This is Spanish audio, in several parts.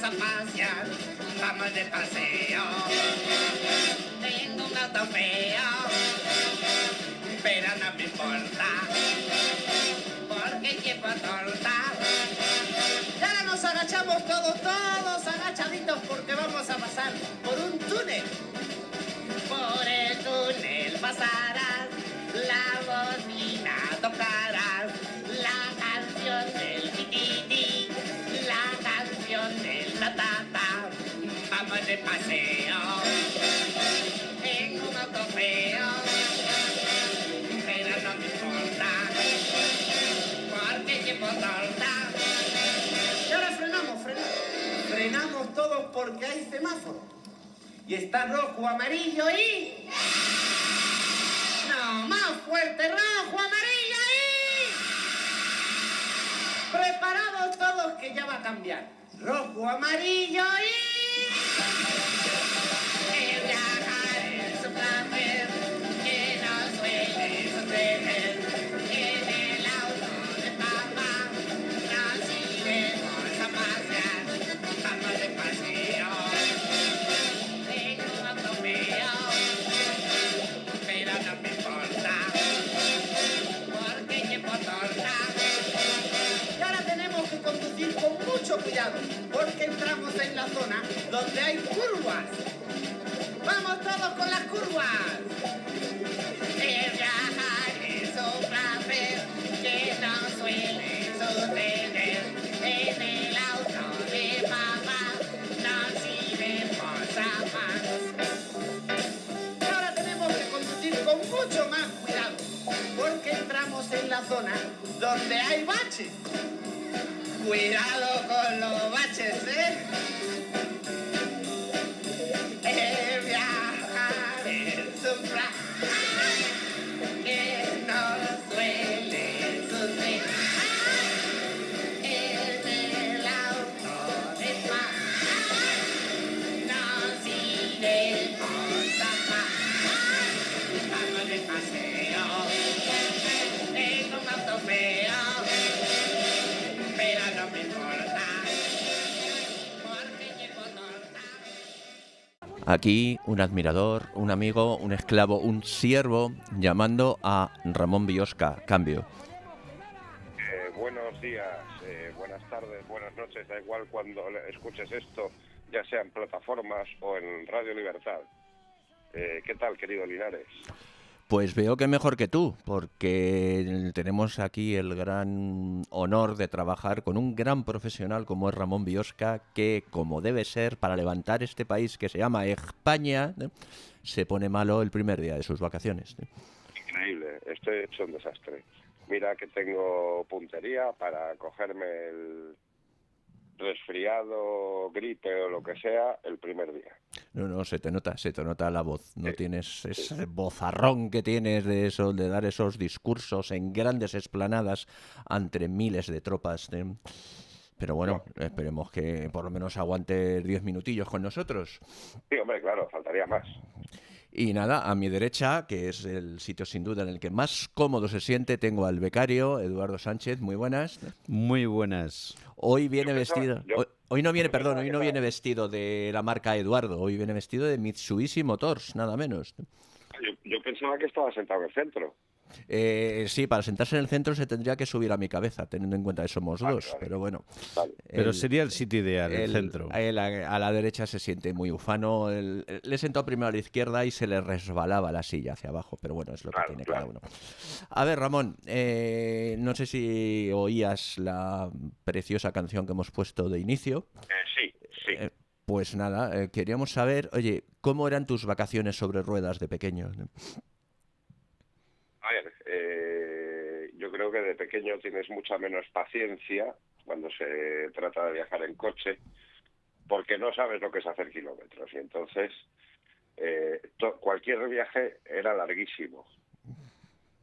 a pasear, vamos de paseo. Tengo un auto feo, pero no me importa, porque llevo torta. Y ahora nos agachamos todos agachaditos, porque vamos a pasar por un túnel. Por el túnel pasarás, la bocina tocarás, la canción del tititi, la canción del tatata. Vamos de paseo en un auto feo, pero no me importa, porque llevo torta. Y ahora frenamos todos porque hay semáforo. Y está rojo, amarillo y... No, más fuerte, rojo, amarillo y... Preparados todos que ya va a cambiar. Rojo, amarillo y... El viajar es un placer que no suele suceder. En el auto de papá nos iremos a pasear. Vamos de paseo. Pero no me importa, porque llevo torta. Y ahora tenemos que conducir con mucho cuidado, porque entramos en la zona donde hay curvas. ¡Vamos todos con las curvas! El viajar es un placer que no suele suceder. En el auto de papá nos iremos a paz. Con mucho más cuidado, porque entramos en la zona donde hay baches. Cuidado con los baches, ¿eh? El viajar es un placer que no suele suceder. En el auto de papá nos iremos a paz. Vamos de paseo, tengo un auto feo, pero no me importa, porque llevo torta. Aquí un admirador, un amigo, un esclavo, un siervo llamando a Ramón Biosca. Cambio. Buenos días, buenas tardes, buenas noches, da igual cuando escuches esto, ya sea en plataformas o en Radio Libertad. ¿Qué tal, querido Linares? Pues veo que mejor que tú, porque tenemos aquí el gran honor de trabajar con un gran profesional como es Ramón Biosca, que, como debe ser, para levantar este país que se llama España, se pone malo el primer día de sus vacaciones. Increíble, estoy hecho un desastre. Mira que tengo puntería para cogerme el resfriado, gripe o lo que sea el primer día. No, se te nota la voz. No tienes ese vozarrón que tienes de eso, de dar esos discursos en grandes explanadas ante miles de tropas. Pero bueno, esperemos que por lo menos aguantes 10 minutillos con nosotros. Sí, hombre, claro, faltaría más. Y nada, a mi derecha, que es el sitio sin duda en el que más cómodo se siente, tengo al becario Eduardo Sánchez. Muy buenas. Muy buenas. Hoy viene vestido... Hoy no viene vestido de la marca Eduardo, hoy viene vestido de Mitsubishi Motors, nada menos. Yo pensaba que estaba sentado en el centro. Sí, para sentarse en el centro se tendría que subir a mi cabeza, teniendo en cuenta que somos dos, vale. pero bueno. Vale. Pero sería el sitio ideal, el centro. A la derecha se siente muy ufano. Le sentó primero a la izquierda y se le resbalaba la silla hacia abajo, pero bueno, es lo que tiene cada uno. A ver, Ramón, no sé si oías la preciosa canción que hemos puesto de inicio. Sí. Pues nada, queríamos saber, oye, ¿cómo eran tus vacaciones sobre ruedas de pequeño? A ver, yo creo que de pequeño tienes mucha menos paciencia cuando se trata de viajar en coche, porque no sabes lo que es hacer kilómetros. Y entonces, cualquier viaje era larguísimo.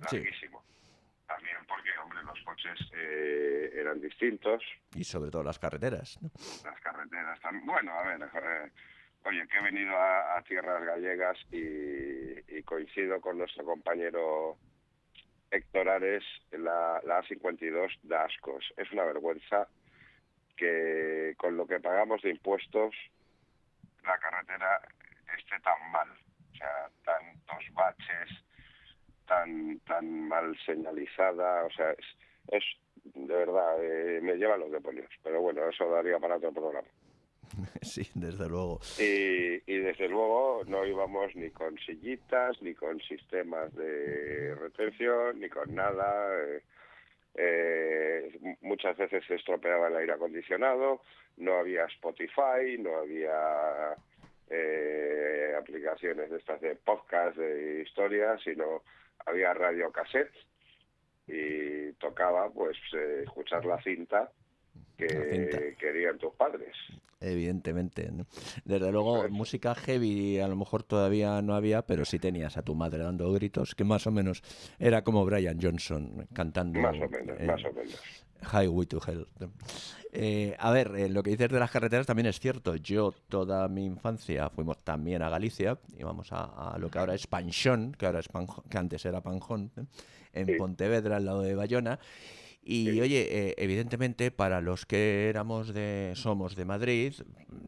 Larguísimo. También porque, hombre, los coches eran distintos. Y sobre todo las carreteras, ¿no? Las carreteras también. Bueno, a ver, oye, que he venido a tierras gallegas y coincido con nuestro compañero Héctor Ares, la A52 da ascos. Es una vergüenza que con lo que pagamos de impuestos la carretera esté tan mal, o sea, tantos baches, tan mal señalizada, o sea, es de verdad, me lleva los demonios, pero bueno, eso daría para otro programa. Sí, desde luego. Y desde luego no íbamos ni con sillitas, ni con sistemas de retención, ni con nada. Muchas veces se estropeaba el aire acondicionado, no había Spotify, no había aplicaciones de estas de podcast, de historias, sino había radiocassette y tocaba pues escuchar la cinta que querían tus padres. Evidentemente, ¿no? Desde luego, música heavy a lo mejor todavía no había, pero sí tenías a tu madre dando gritos, que más o menos era como Brian Johnson cantando. Más o menos. Highway to Hell. A ver, lo que dices de las carreteras también es cierto. Yo toda mi infancia fuimos también a Galicia, íbamos a lo que ahora es Panxón, que ahora es que antes era Panjón, en Pontevedra, al lado de Bayona. Y oye, evidentemente para los que somos de Madrid,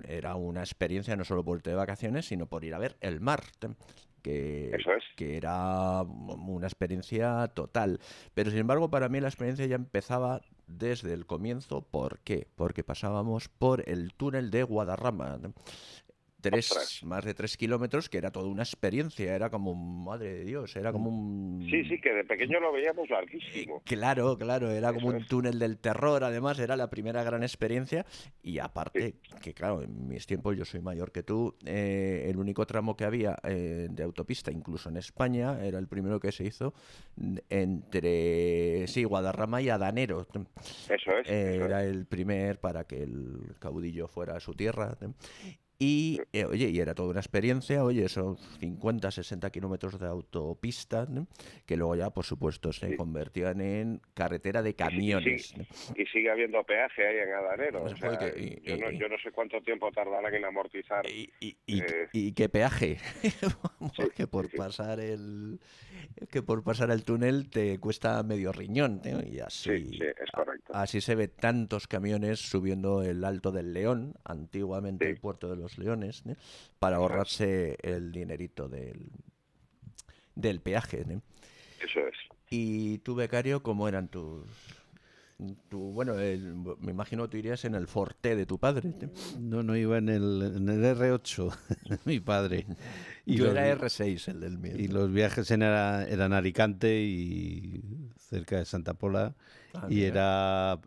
era una experiencia no solo por irte de vacaciones, sino por ir a ver el mar, que era una experiencia total. Pero sin embargo, para mí la experiencia ya empezaba desde el comienzo. ¿Por qué? Porque pasábamos por el túnel de Guadarrama. Más de 3 kilómetros, que era toda una experiencia, era como, madre de Dios, era como un... Sí, que de pequeño lo veíamos larguísimo. Claro, era como un túnel del terror, además, era la primera gran experiencia, y aparte, que claro, en mis tiempos, yo soy mayor que tú, el único tramo que había de autopista, incluso en España, era el primero que se hizo entre, Guadarrama y Adanero. Era el primer para que el caudillo fuera a su tierra. Y, oye, y era toda una experiencia, son 50, 60 kilómetros de autopista, ¿no? Que luego ya, por supuesto, se convertían en carretera de camiones. Y sigue habiendo peaje ahí en Adanero. O sea, yo no sé cuánto tiempo tardarán en amortizar. ¿Y qué peaje? Porque por pasar el túnel te cuesta medio riñón, ¿no? Y así, es correcto. Así se ve tantos camiones subiendo el Alto del León, antiguamente el puerto de los Leones, ¿no? Para ahorrarse el dinerito del peaje, ¿no? Eso es. ¿Y tú, becario, cómo eran me imagino que tú irías en el Forte de tu padre? No iba en el R8 de mi padre. Yo era R6, el del mío. Y los viajes eran Alicante y cerca de Santa Pola. Y era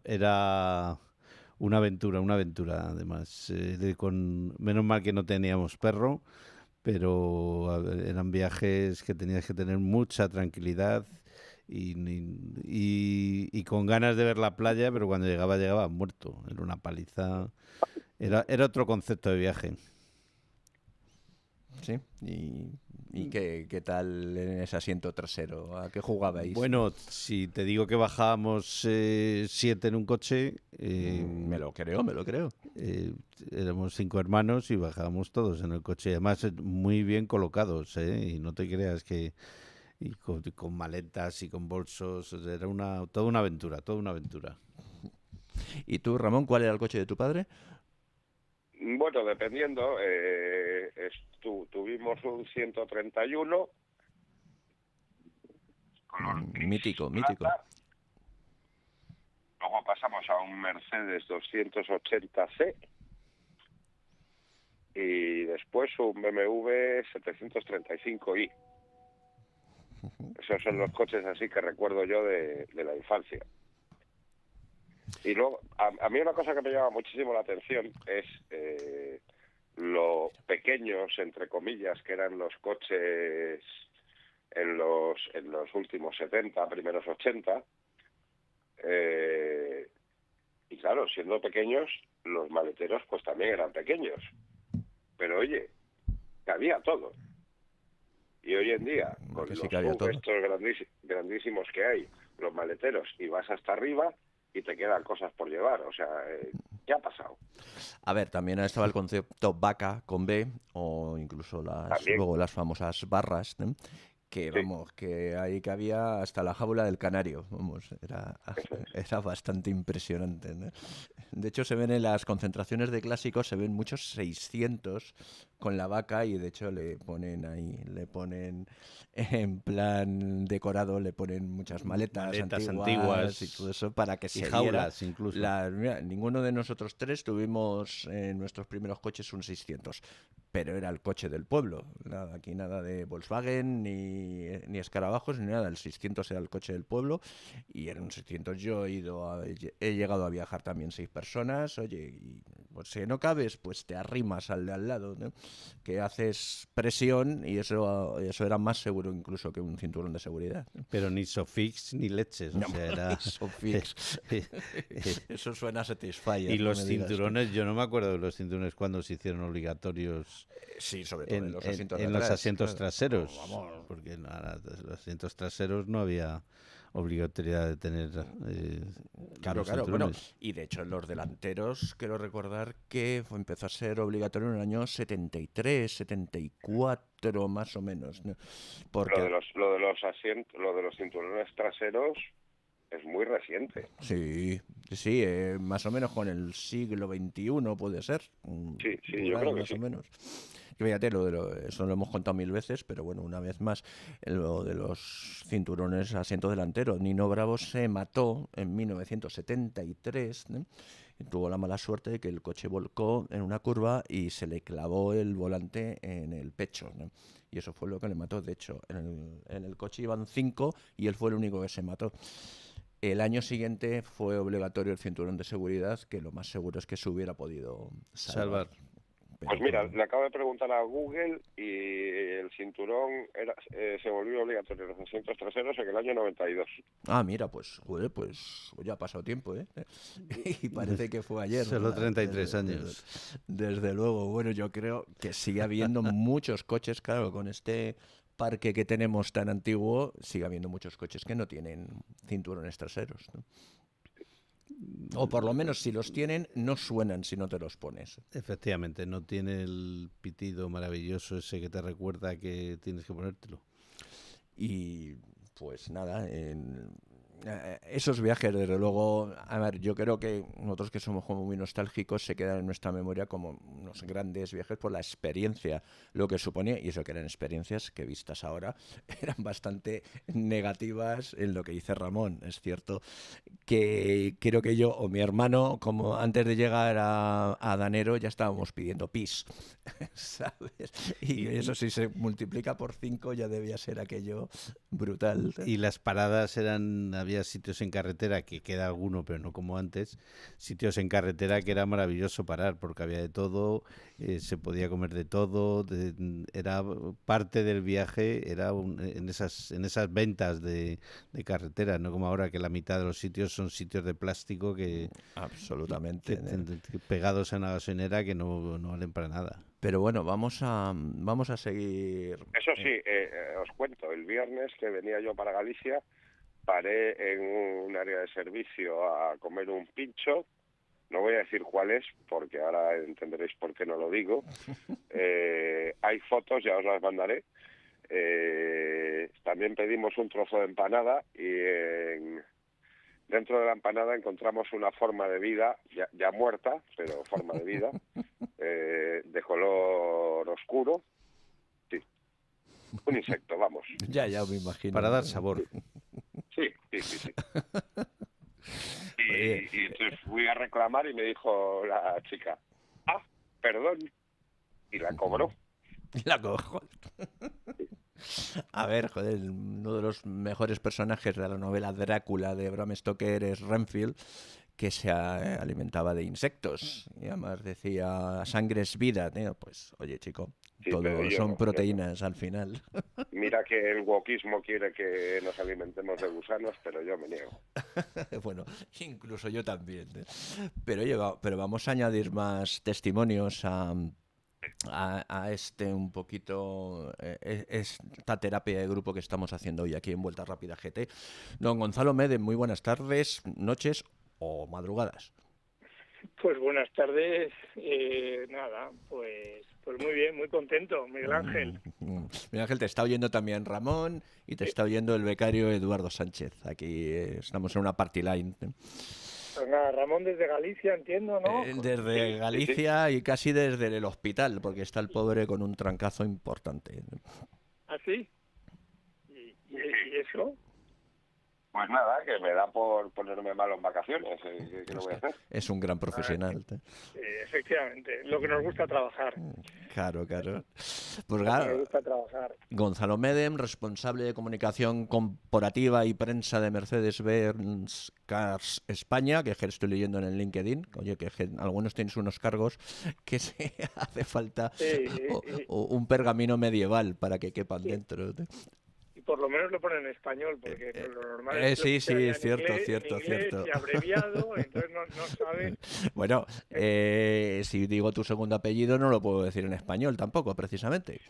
una aventura además. Menos mal que no teníamos perro, pero eran viajes que tenías que tener mucha tranquilidad y con ganas de ver la playa, pero cuando llegaba muerto. Era una paliza. Era otro concepto de viaje. Sí, ¿y qué tal en ese asiento trasero? ¿A qué jugabais? Bueno, si te digo que bajábamos 7 en un coche... me lo creo. Éramos 5 hermanos y bajábamos todos en el coche. Además, muy bien colocados, y no te creas que... Y con maletas y con bolsos, era toda una aventura. ¿Y tú, Ramón, cuál era el coche de tu padre? Bueno, dependiendo, tuvimos un 131 color mítico. Plata. Luego pasamos a un Mercedes 280C y después un BMW 735i. Esos son los coches así que recuerdo yo de la infancia. Y luego, a mí una cosa que me llama muchísimo la atención es lo pequeños, entre comillas, que eran los coches en los últimos 70, primeros 80. Y claro, siendo pequeños, los maleteros pues también eran pequeños. Pero oye, cabía todo. Y hoy en día, con los estos grandísimos que hay, los maleteros, y vas hasta arriba y te quedan cosas por llevar. O sea, ¿qué ha pasado? A ver, también estaba el concepto vaca con B, o incluso luego las famosas barras, ¿no? Que vamos, que ahí cabía hasta la jaula del canario. Vamos, era bastante impresionante, ¿no? De hecho, se ven en las concentraciones de clásicos, se ven muchos 600 con la vaca y de hecho le ponen en plan decorado, le ponen muchas maletas antiguas y todo eso para que se jaulas incluso. Mira, ninguno de nosotros tres tuvimos en nuestros primeros coches un 600, pero era el coche del pueblo. Nada, aquí nada de Volkswagen, ni escarabajos, ni nada. El 600 era el coche del pueblo y era un 600. Yo he llegado a viajar también 6 personas. Oye, y pues si no cabes, pues te arrimas al de al lado, ¿no? Que haces presión y eso era más seguro incluso que un cinturón de seguridad. Pero ni Sofix ni leches. No, o sea, era... Sofix. Eso suena a Satisfyer. Y los cinturones, yo no me acuerdo de los cinturones cuando se hicieron obligatorios. Sí, sobre todo en los asientos en los asientos traseros. Vamos. Porque en los asientos traseros no había obligatoriedad de tener claro, bueno, y de hecho en los delanteros quiero recordar que empezó a ser obligatorio en el año 73, 74 más o menos, ¿no? Porque lo de los cinturones traseros es muy reciente. Sí, más o menos con el siglo XXI puede ser. Sí, yo creo que más o menos. Fíjate, eso lo hemos contado 1000 veces, pero bueno, una vez más, lo de los cinturones asiento delantero. Nino Bravo se mató en 1973, ¿no? Y tuvo la mala suerte de que el coche volcó en una curva y se le clavó el volante en el pecho, ¿no? Y eso fue lo que le mató. De hecho, en el coche iban 5 y él fue el único que se mató. El año siguiente fue obligatorio el cinturón de seguridad, que lo más seguro es que se hubiera podido salvar. Pues mira, le acabo de preguntar a Google y el cinturón se volvió obligatorio en los asientos traseros en el año 92. Ah, mira, pues ya ha pasado tiempo, ¿eh? Y parece que fue ayer. Solo 33 años. Desde luego, bueno, yo creo que sigue habiendo muchos coches, claro, con este parque que tenemos tan antiguo, sigue habiendo muchos coches que no tienen cinturones traseros, ¿no? O por lo menos si los tienen, no suenan si no te los pones. Efectivamente, no tiene el pitido maravilloso ese que te recuerda que tienes que ponértelo. Y pues nada, esos viajes, desde luego, a ver, yo creo que nosotros que somos como muy nostálgicos se quedan en nuestra memoria como unos grandes viajes por la experiencia, lo que suponía, y eso que eran experiencias que vistas ahora eran bastante negativas en lo que dice Ramón. Es cierto que creo que yo o mi hermano, como antes de llegar a Danero, ya estábamos pidiendo pis, ¿sabes? Y eso si se multiplica por 5 ya debía ser aquello brutal. Y las paradas había sitios en carretera, que queda alguno, pero no como antes, sitios en carretera que era maravilloso parar, porque había de todo, se podía comer de todo, era parte del viaje, era en esas ventas de carretera, no como ahora que la mitad de los sitios son sitios de plástico que absolutamente pegados a una gasolinera que no valen para nada. Pero bueno, vamos a seguir. Eso sí, os cuento, el viernes que venía yo para Galicia, paré en un área de servicio a comer un pincho. No voy a decir cuál es, porque ahora entenderéis por qué no lo digo. Hay fotos, ya os las mandaré. También pedimos un trozo de empanada y dentro de la empanada encontramos una forma de vida, ya muerta, pero forma de vida, de color oscuro. Sí, un insecto, vamos. Ya me imagino. Para dar sabor. Sí. Y entonces fui a reclamar y me dijo la chica, perdón, y la cobró. La cojo. A ver, joder, uno de los mejores personajes de la novela Drácula de Bram Stoker es Renfield, que se alimentaba de insectos. Y además decía, sangre es vida. Pues, oye, chico, sí, todo son proteínas al final. Mira que el wokismo quiere que nos alimentemos de gusanos, pero yo me niego. Bueno, incluso yo también. Pero vamos a añadir más testimonios a este un poquito esta terapia de grupo que estamos haciendo hoy aquí en Vuelta Rápida GT. Don Gonzalo Mede, muy buenas tardes, noches o madrugadas. Pues buenas tardes, pues muy bien, muy contento, Miguel Ángel. Miguel Ángel, te está oyendo también Ramón y te está oyendo el becario Eduardo Sánchez. Aquí estamos en una party line. Pues nada, Ramón desde Galicia, entiendo, ¿no? Desde Galicia y casi desde el hospital, porque está el pobre con un trancazo importante. ¿Ah, sí? ¿Y eso? Pues nada, que me da por ponerme malo en vacaciones. ¿Qué lo voy a hacer? Es un gran profesional. Sí, efectivamente, lo que nos gusta trabajar. Claro. Pues Lo que claro, nos gusta trabajar. Gonzalo Medem, responsable de comunicación corporativa y prensa de Mercedes-Benz Cars España, que estoy leyendo en el LinkedIn. Oye, que algunos tenéis unos cargos que se hace falta un pergamino medieval para que quepan dentro. Y por lo menos lo ponen en español, porque lo normal es sí, que haya en cierto, inglés y abreviado, entonces no sabes. Bueno, si digo tu segundo apellido no lo puedo decir en español tampoco, precisamente.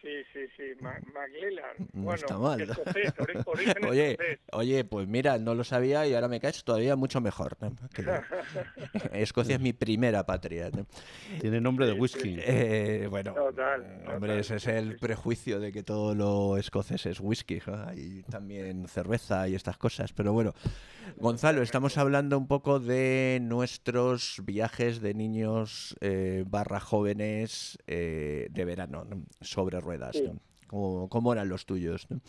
Sí, Maclellan. No Bueno, está mal. escocés, origen escocés. Oye, pues mira, no lo sabía y ahora me caes todavía mucho mejor, ¿no? Escocia es mi primera patria, ¿no? Tiene nombre de whisky. Bueno, Total. hombre, ese es el prejuicio de que todo lo escocés es whisky, ¿no? Y también cerveza y estas cosas. Pero bueno, Gonzalo, estamos hablando un poco de nuestros viajes de niños barra jóvenes de verano, ¿no? Sobre ruedas, ¿no? ¿Cómo eran los tuyos, ¿no?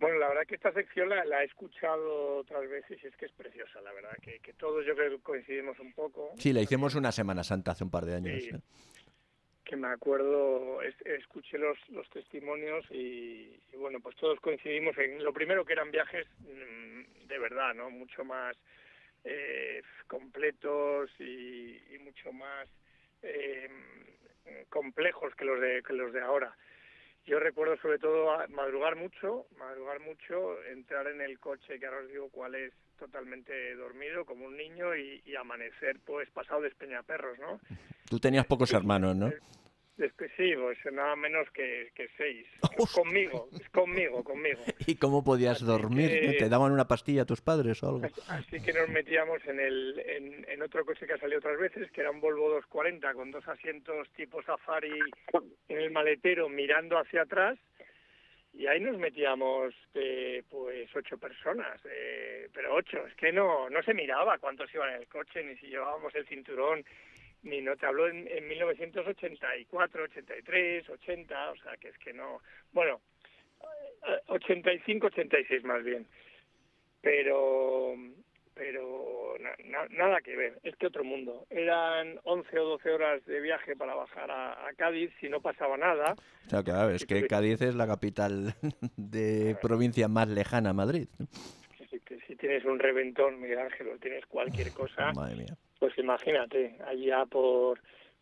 Bueno, la verdad que esta sección la he escuchado otras veces y es que es preciosa, la verdad, que todos yo creo que coincidimos un poco. Sí, la hicimos una Semana Santa hace un par de años. Sí, que me acuerdo, escuché los testimonios y bueno, pues todos coincidimos en lo primero que eran viajes de verdad, ¿no? Mucho más completos y mucho más complejos que los de ahora. Yo recuerdo sobre todo madrugar mucho, entrar en el coche, que ahora os digo cuál es, totalmente dormido, como un niño, y amanecer pues pasado de Espeñaperros, ¿no? Tú tenías pocos hermanos, ¿no? Sí, pues nada menos que 6. Conmigo. ¿Y cómo podías dormir? ¿Te daban una pastilla a tus padres o algo? Así que nos metíamos en otro coche que ha salido otras veces, que era un Volvo 240 con 2 asientos tipo Safari en el maletero mirando hacia atrás, y ahí nos metíamos pues 8 personas, pero 8, es que no se miraba cuántos iban en el coche, ni si llevábamos el cinturón, ni no te hablo en 1984, 83, 80, o sea que es que no, bueno, 85, 86 más bien, pero nada que ver, es que otro mundo. Eran 11 o 12 horas de viaje para bajar a Cádiz, si no pasaba nada. O sea, claro, es que Cádiz es la capital de provincia más lejana a Madrid. Si tienes un reventón, Miguel Ángel, o tienes cualquier cosa, madre mía, pues imagínate, allá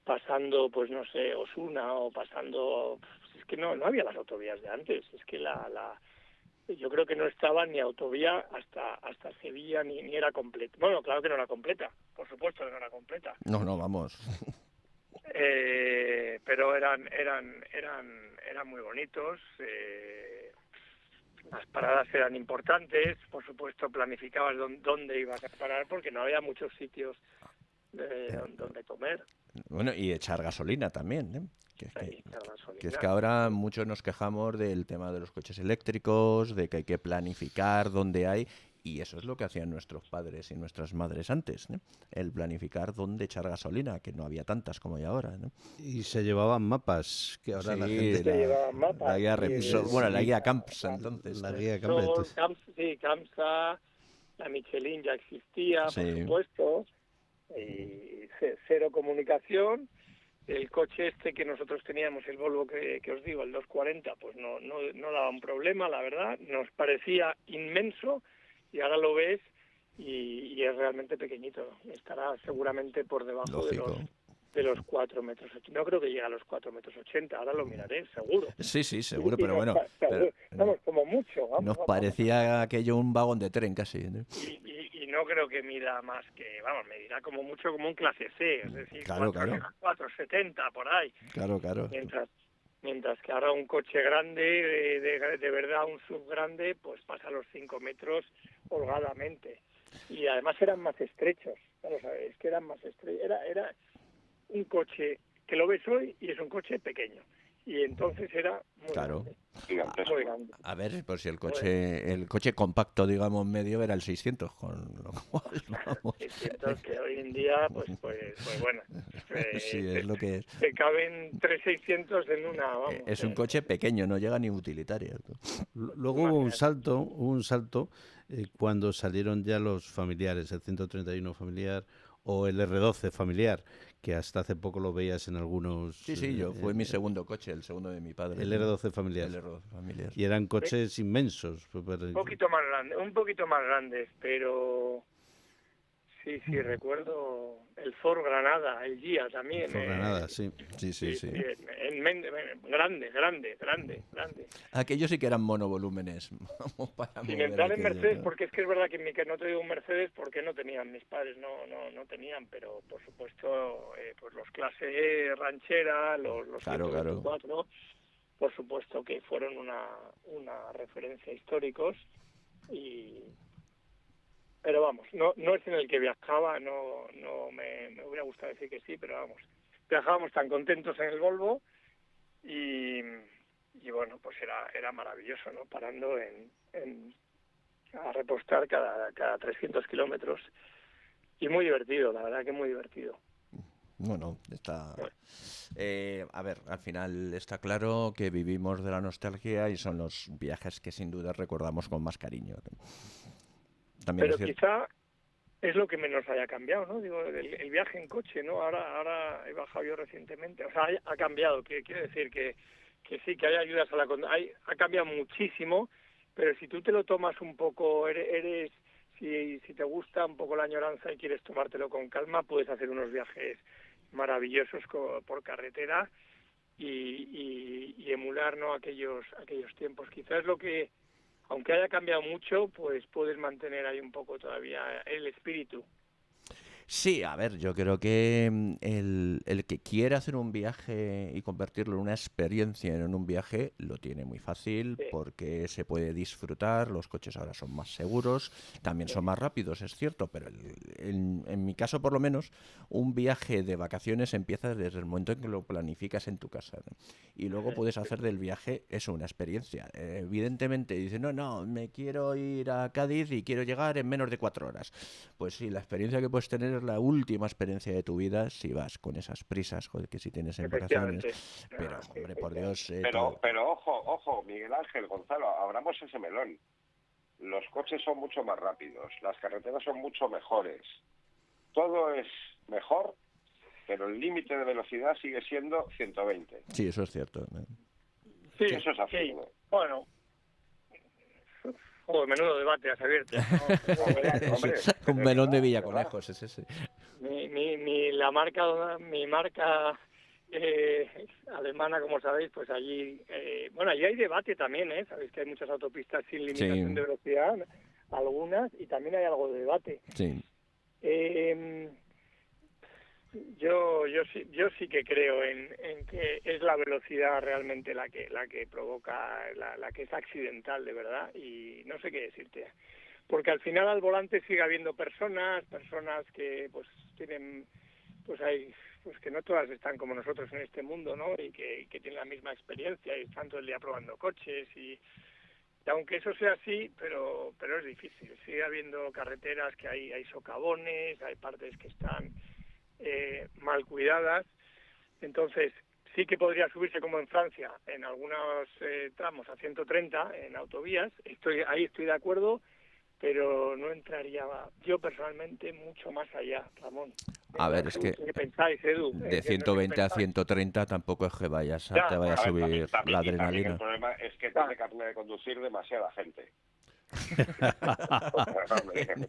pasando, pues no sé, Osuna, o pasando, es que no había las autovías de antes, es que yo creo que no estaba ni autovía hasta Sevilla, ni era completa. Bueno, claro que no era completa, por supuesto que no era completa. No, vamos. Pero eran muy bonitos. Las paradas eran importantes, por supuesto planificabas dónde ibas a parar porque no había muchos sitios donde comer. Bueno, y echar gasolina también, ¿eh? Que es que ahora muchos nos quejamos del tema de los coches eléctricos, de que hay que planificar dónde hay, y eso es lo que hacían nuestros padres y nuestras madres antes, ¿no? El planificar dónde echar gasolina, que no había tantas como hay ahora, ¿no? Y se llevaban mapas, que ahora la gente... Se llevaban mapas. La guía Repsol, bueno, la guía Campsa, entonces. La guía Campsa, la Michelin ya existía, por supuesto, y cero comunicación. El coche este que nosotros teníamos, el Volvo que os digo, el 240, pues no daba un problema, la verdad. Nos parecía inmenso y ahora lo ves y es realmente pequeñito. Estará seguramente por debajo de los 4 metros. No creo que llegue a los 4 metros 80, ahora lo miraré, seguro. Sí, seguro, pero bueno. Vamos, como mucho. Nos parecía aquello un vagón de tren casi, ¿no? Y no creo que mida más que, vamos, me dirá como mucho como un clase C, es decir, claro. 470 por ahí. Claro. Mientras que ahora un coche grande, de verdad un sub grande, pues pasa los 5 metros holgadamente. Y además eran más estrechos, claro, ¿sabes? Es que eran más estrechos. Era un coche que lo ves hoy y es un coche pequeño. y entonces era muy grande. Muy grande. A ver, pues si el coche compacto, digamos, medio era el 600, con lo cual, vamos. 600 que hoy en día, pues bueno. Sí, es lo que es. Te caben 3 600 en una, vamos. Es un coche pequeño, no llega ni utilitario. Luego hubo un salto cuando salieron ya los familiares, el 131 familiar o el R12 familiar, que hasta hace poco lo veías en algunos... Sí, fue mi segundo coche, el segundo de mi padre. El R12 familiar. El R12 familiar. Y eran coches inmensos. Un poquito más grandes, pero sí, recuerdo el Ford Granada, el Gia también. El Ford Granada, sí. Grande. Aquellos sí que eran monovolúmenes. Sin entrar en Mercedes, porque es que es verdad que en mi caso no te digo un Mercedes porque no tenían, mis padres no tenían, pero por supuesto pues los clase ranchera, los 124, por supuesto que fueron una referencia históricos. Pero vamos, no es en el que viajaba, no me hubiera gustado decir que sí, pero vamos, viajábamos tan contentos en el Volvo y bueno, pues era maravilloso, ¿no? Parando a repostar cada 300 kilómetros y muy divertido, la verdad que muy divertido. Bueno, está... a ver, al final está claro que vivimos de la nostalgia y son los viajes que sin duda recordamos con más cariño. También pero quizá es lo que menos haya cambiado, ¿no? Digo, el viaje en coche, ¿no? Ahora he bajado yo recientemente, o sea, ha cambiado, que quiere decir que sí, que hay ayudas a la conducción, ha cambiado muchísimo, pero si tú te lo tomas un poco, si te gusta un poco la añoranza y quieres tomártelo con calma, puedes hacer unos viajes maravillosos por carretera y emular, ¿no? aquellos tiempos. Quizás lo que, aunque haya cambiado mucho, pues puedes mantener ahí un poco todavía el espíritu. Sí, a ver, yo creo que el que quiere hacer un viaje y convertirlo en una experiencia en un viaje lo tiene muy fácil, sí, porque se puede disfrutar, los coches ahora son más seguros, también son más rápidos, es cierto, pero en mi caso por lo menos, un viaje de vacaciones empieza desde el momento en que lo planificas en tu casa, ¿no? Y luego puedes hacer del viaje eso, una experiencia. Evidentemente dices, no, me quiero ir a Cádiz y quiero llegar en menos de 4 horas. Pues sí, la experiencia que puedes tener es la última experiencia de tu vida si vas con esas prisas, joder, que si tienes en vacaciones. Pero, hombre, por Dios... Pero ojo, Miguel Ángel, Gonzalo, abramos ese melón. Los coches son mucho más rápidos, las carreteras son mucho mejores. Todo es mejor, pero el límite de velocidad sigue siendo 120. Sí, eso es cierto. Sí, eso es así. Sí. Bueno... menudo debate has abierto, ¿no? Hombre, un melón de Villaconejos es ese. Mi marca alemana, como sabéis, pues allí allí hay debate también, sabéis que hay muchas autopistas sin limitación de velocidad, algunas, y también hay algo de debate. Sí. Yo sí que creo en que es la velocidad realmente la que provoca, la que es accidental de verdad, y no sé qué decirte, porque al final al volante sigue habiendo personas que pues tienen, pues hay, pues que no todas están como nosotros en este mundo, ¿no? Y que tienen la misma experiencia y están todo el día probando coches y aunque eso sea así, pero es difícil. Sigue habiendo carreteras que hay socavones, hay partes que están mal cuidadas, entonces sí que podría subirse como en Francia en algunos tramos a 130 en autovías, estoy de acuerdo, pero no entraría yo personalmente mucho más allá, Ramón. A ver, es que ¿qué pensáis, Edu? De 120 a 130 tampoco es que te vaya a subir la adrenalina. El problema es que tiene carnet de conducir demasiada gente.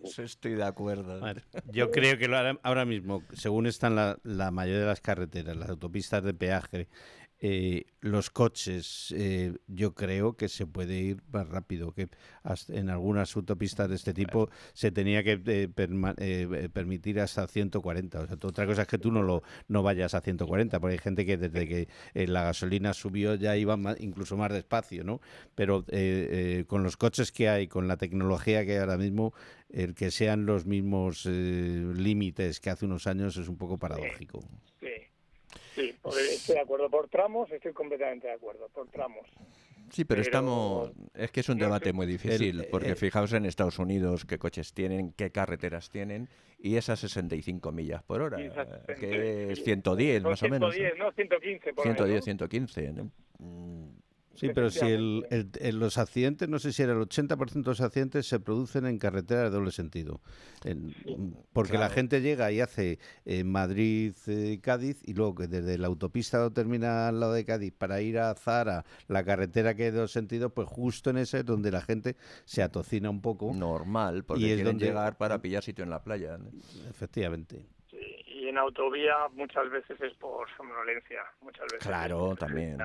Eso estoy de acuerdo. Yo creo que ahora mismo, según están la mayoría de las carreteras, las autopistas de peaje, los coches, yo creo que se puede ir más rápido, que en algunas autopistas de este tipo se tenía que permitir hasta 140. O sea, otra cosa es que tú no vayas a 140, porque hay gente que desde que la gasolina subió ya iba incluso más despacio, ¿no? Pero con los coches que hay, con la tecnología que hay ahora mismo, el que sean los mismos límites que hace unos años es un poco paradójico. Sí, Estoy de acuerdo, por tramos estoy completamente de acuerdo, por tramos. Sí, pero es que es un debate muy difícil, porque fijaos en Estados Unidos qué coches tienen, qué carreteras tienen, y esas 65 millas por hora, que es 110 más o menos. 110, ¿no? 115 por 110, ahí, ¿no? 115. Sí, pero si los accidentes, no sé si era el 80% de los accidentes se producen en carretera de doble sentido. Porque la gente llega y hace Madrid-Cádiz y luego que desde la autopista termina al lado de Cádiz para ir a Zara, la carretera que es de dos sentidos, pues justo en ese es donde la gente se atocina un poco. Normal, porque quieren llegar para pillar sitio en la playa, ¿no? Efectivamente. Y en autovía muchas veces es por somnolencia, muchas veces. Claro, también.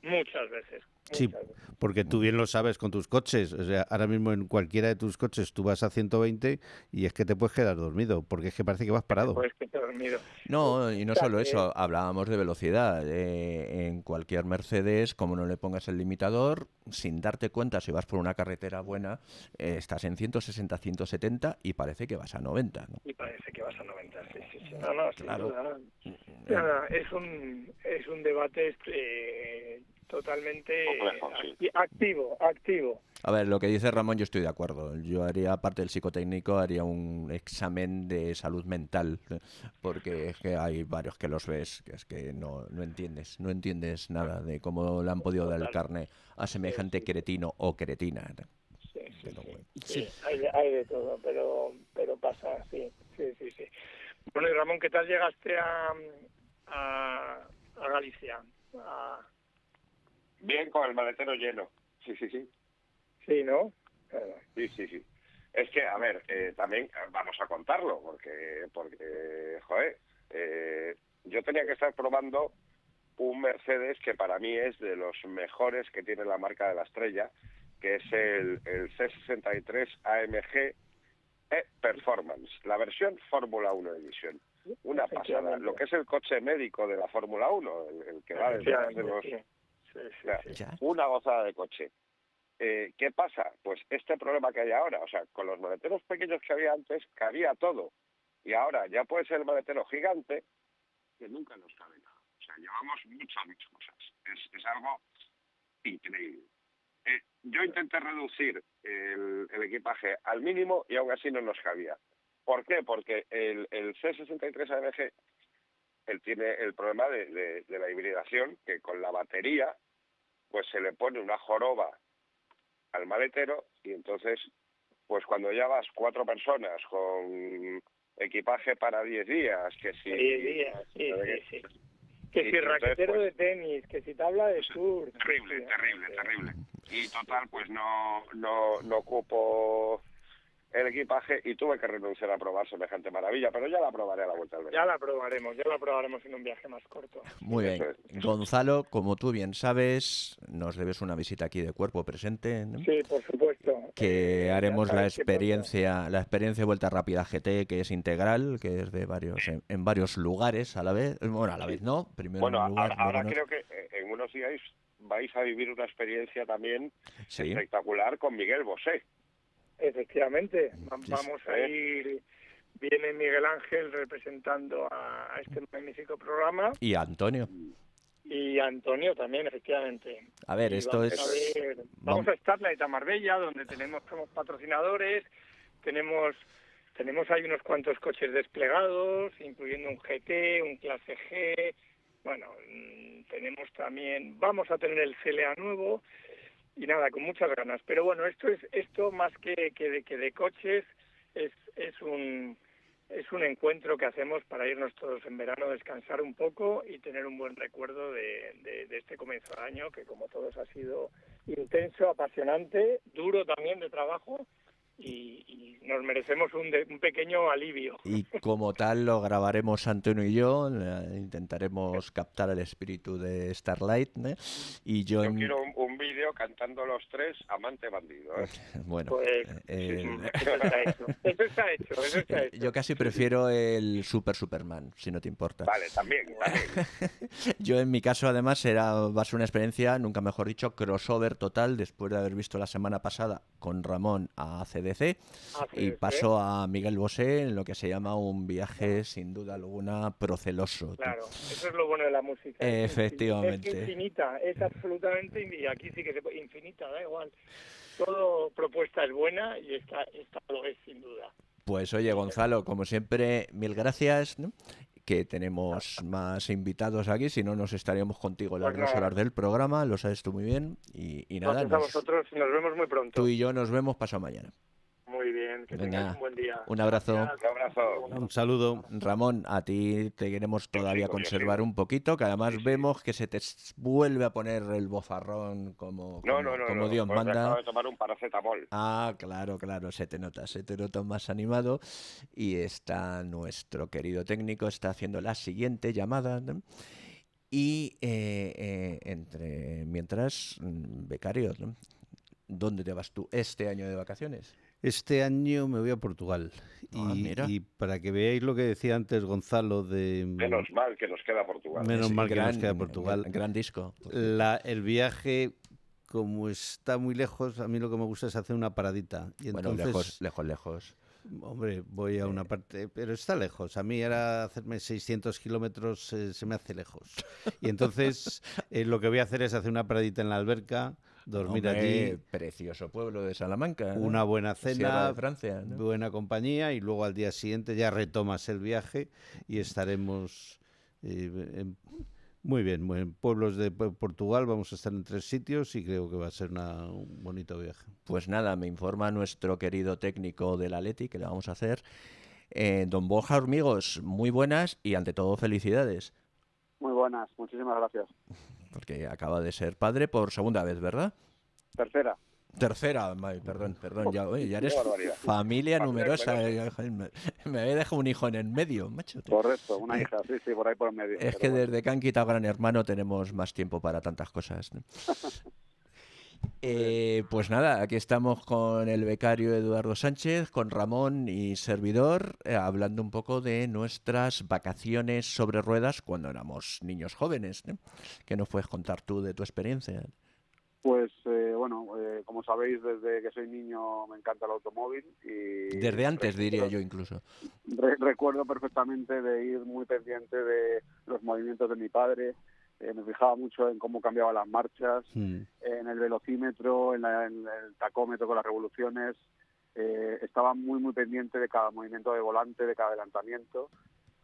Muchas veces. Sí, porque tú bien lo sabes con tus coches. O sea, ahora mismo en cualquiera de tus coches tú vas a 120 y es que te puedes quedar dormido, porque es que parece que vas parado. Te puedes quedar dormido. No, y no solo eso, hablábamos de velocidad. En cualquier Mercedes, como no le pongas el limitador, sin darte cuenta si vas por una carretera buena, estás en 160, 170 y parece que vas a 90, ¿no? Y parece que vas a 90, sí. No, claro. Es un debate totalmente activo. A ver, lo que dice Ramón, yo estoy de acuerdo. Yo haría, aparte del psicotécnico, haría un examen de salud mental, porque es que hay varios que los ves, que es que no entiendes nada de cómo le han podido dar el carné a semejante cretino o cretina. Sí. Hay de todo, pero pasa, sí. Bueno, y Ramón, ¿qué tal llegaste a Galicia? Bien, con el maletero lleno. Sí. Sí, ¿no? Sí. Es que, a ver, también vamos a contarlo, porque joder, yo tenía que estar probando un Mercedes que para mí es de los mejores que tiene la marca de la Estrella, que es el C63 AMG Performance, la versión Fórmula 1 Edition. Una pasada. Lo que es el coche médico de la Fórmula 1, el que va detrás de los... Una gozada de coche. ¿Qué pasa? Pues este problema que hay ahora, o sea, con los maleteros pequeños que había antes, cabía todo. Y ahora ya puede ser el maletero gigante, que nunca nos cabe nada. O sea, llevamos muchas cosas. Es algo increíble. Yo intenté reducir el equipaje al mínimo y aún así no nos cabía. ¿Por qué? Porque el C63 AMG él tiene el problema de la hibridación, que con la batería pues se le pone una joroba al maletero y entonces pues cuando ya vas 4 personas con equipaje para 10 días, que si... 10 días, sí. Que si raquetero pues, de tenis, que si tabla de surf. Terrible. Y total, pues no ocupo el equipaje y tuve que renunciar a probar semejante maravilla, pero ya la probaré a la vuelta del verano. Ya la probaremos en un viaje más corto. Muy bien. Gonzalo, como tú bien sabes, nos debes una visita aquí de cuerpo presente, ¿no? Sí, por supuesto. Que haremos la experiencia Vuelta Rápida GT, que es integral, que es de en varios lugares a la vez. Bueno, a la vez no. Primero en un lugar, ahora creo que en unos días vais a vivir una experiencia también espectacular con Miguel Bosé. Efectivamente, vamos a ir, viene Miguel Ángel representando a este magnífico programa. Y Antonio. Y Antonio también, efectivamente. A ver, vamos a Starlight a Marbella, donde tenemos patrocinadores, tenemos hay unos cuantos coches desplegados, incluyendo un GT, un Clase G, bueno, tenemos también, vamos a tener el CLA nuevo, y nada, con muchas ganas. Pero bueno, esto más que de coches es un encuentro que hacemos para irnos todos en verano, descansar un poco y tener un buen recuerdo de este comienzo de año, que como todos ha sido intenso, apasionante, duro también de trabajo, y nos merecemos un pequeño alivio. Y como tal lo grabaremos Antonio y yo, intentaremos captar el espíritu de Starlight, ¿eh? Y yo quiero un vídeo veo cantando los tres Amante Bandido. Bueno, pues, eso está hecho. Yo casi prefiero el Superman, si no te importa. Vale, también. Yo en mi caso además va a ser una experiencia, nunca mejor dicho, crossover total, después de haber visto la semana pasada con Ramón a CDC y paso a Miguel Bosé en lo que se llama un viaje sin duda alguna proceloso. Claro, eso es lo bueno de la música. Efectivamente. Es infinita, es absolutamente, y aquí sí que infinita, da igual. Todo propuesta es buena y esta lo es sin duda. Pues oye, Gonzalo, como siempre, mil gracias, ¿no? Que tenemos más invitados aquí, si no nos estaríamos contigo las 2 horas del programa, lo sabes tú muy bien, y nada. Nosotros nos vemos muy pronto. Tú y yo nos vemos pasado mañana. Muy bien, que tengas un buen día. Un abrazo. Un abrazo. Un saludo. Ramón, a ti te queremos todavía conservar un poquito, que además vemos que se te vuelve a poner el bofarrón como Dios manda. Acabo de tomar un paracetamol. Ah, claro, se te nota más animado. Y está nuestro querido técnico, está haciendo la siguiente llamada, ¿no? Y mientras, becario, ¿no? ¿Dónde te vas tú este año de vacaciones? Este año me voy a Portugal. Y para que veáis lo que decía antes Gonzalo de... Menos mal que nos queda Portugal. Menos mal que nos queda Portugal. Gran disco. El viaje, como está muy lejos, a mí lo que me gusta es hacer una paradita. Y entonces, lejos. Hombre, voy a una parte, pero está lejos. A mí ahora hacerme 600 kilómetros se me hace lejos. Y entonces lo que voy a hacer es hacer una paradita en la alberca, dormir allí. Precioso pueblo de Salamanca. Una buena cena, de Francia, ¿no? Buena compañía, y luego al día siguiente ya retomas el viaje y estaremos muy bien. En pueblos de Portugal vamos a estar en 3 sitios y creo que va a ser un bonito viaje. Pues nada, me informa nuestro querido técnico del Atleti que le vamos a hacer. Don Borja Hormigos, muy buenas y ante todo felicidades. Muy buenas, muchísimas gracias. Porque acaba de ser padre por segunda vez, ¿verdad? Tercera, perdón, ya eres familia numerosa. Me había dejado un hijo en el medio, macho. Correcto, una hija, sí, por ahí por el medio. Es que desde que han quitado Gran Hermano tenemos más tiempo para tantas cosas, ¿no? Pues nada, aquí estamos con el becario Eduardo Sánchez, con Ramón y servidor, hablando un poco de nuestras vacaciones sobre ruedas cuando éramos niños jóvenes, ¿no? ¿Qué nos puedes contar tú de tu experiencia? Pues como sabéis, desde que soy niño me encanta el automóvil. Y desde antes, diría yo incluso. Recuerdo perfectamente de ir muy pendiente de los movimientos de mi padre. Me fijaba mucho en cómo cambiaba las marchas, en el velocímetro, en el tacómetro con las revoluciones. Estaba muy, muy pendiente de cada movimiento de volante, de cada adelantamiento.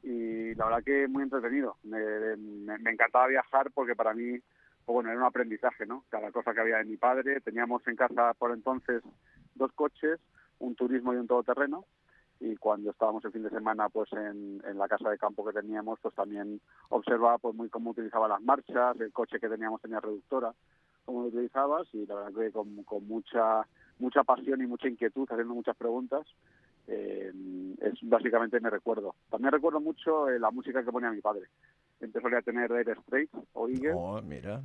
Y la verdad que muy entretenido. Me encantaba viajar porque para mí, era un aprendizaje, ¿no? Cada cosa que había de mi padre. Teníamos en casa por entonces 2 coches, un turismo y un todoterreno. Y cuando estábamos el fin de semana pues en la casa de campo que teníamos, pues también observaba pues muy cómo utilizaba las marchas, el coche que teníamos tenía reductora, cómo lo utilizabas, y la verdad que con mucha pasión y mucha inquietud, haciendo muchas preguntas, es básicamente me recuerdo. También recuerdo mucho la música que ponía mi padre. Siempre solía tener Dire Straits o Eagles. Oh, mira.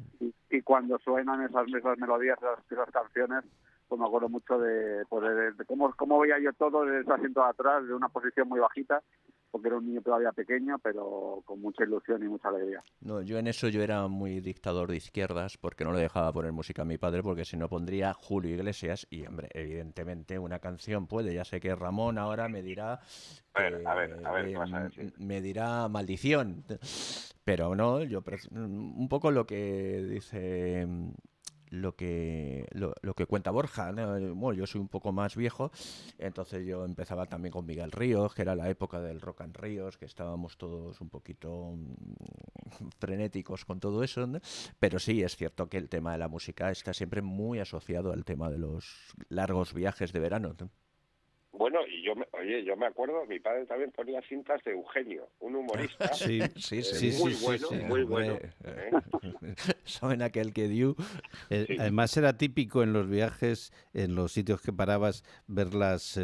Y cuando suenan esas melodías, esas canciones, pues me acuerdo mucho de cómo veía yo todo desde ese asiento de atrás, de una posición muy bajita, porque era un niño todavía pequeño, pero con mucha ilusión y mucha alegría. No, yo era muy dictador de izquierdas, porque no le dejaba poner música a mi padre, porque si no pondría Julio Iglesias, y hombre, evidentemente una canción puede, ya sé que Ramón ahora me dirá... A ver, ¿qué vas a decir? Me dirá maldición, pero no, yo un poco lo que dice... Lo que cuenta Borja, ¿no? Bueno, yo soy un poco más viejo, entonces yo empezaba también con Miguel Ríos, que era la época del Rock and Ríos, que estábamos todos un poquito frenéticos con todo eso, ¿no? Pero sí, es cierto que el tema de la música está siempre muy asociado al tema de los largos viajes de verano, ¿no? Bueno, y yo me acuerdo, mi padre también ponía cintas de Eugenio, un humorista. Sí. Muy bueno. ¿Saben aquel que dio? Además era típico en los viajes, en los sitios que parabas, ver las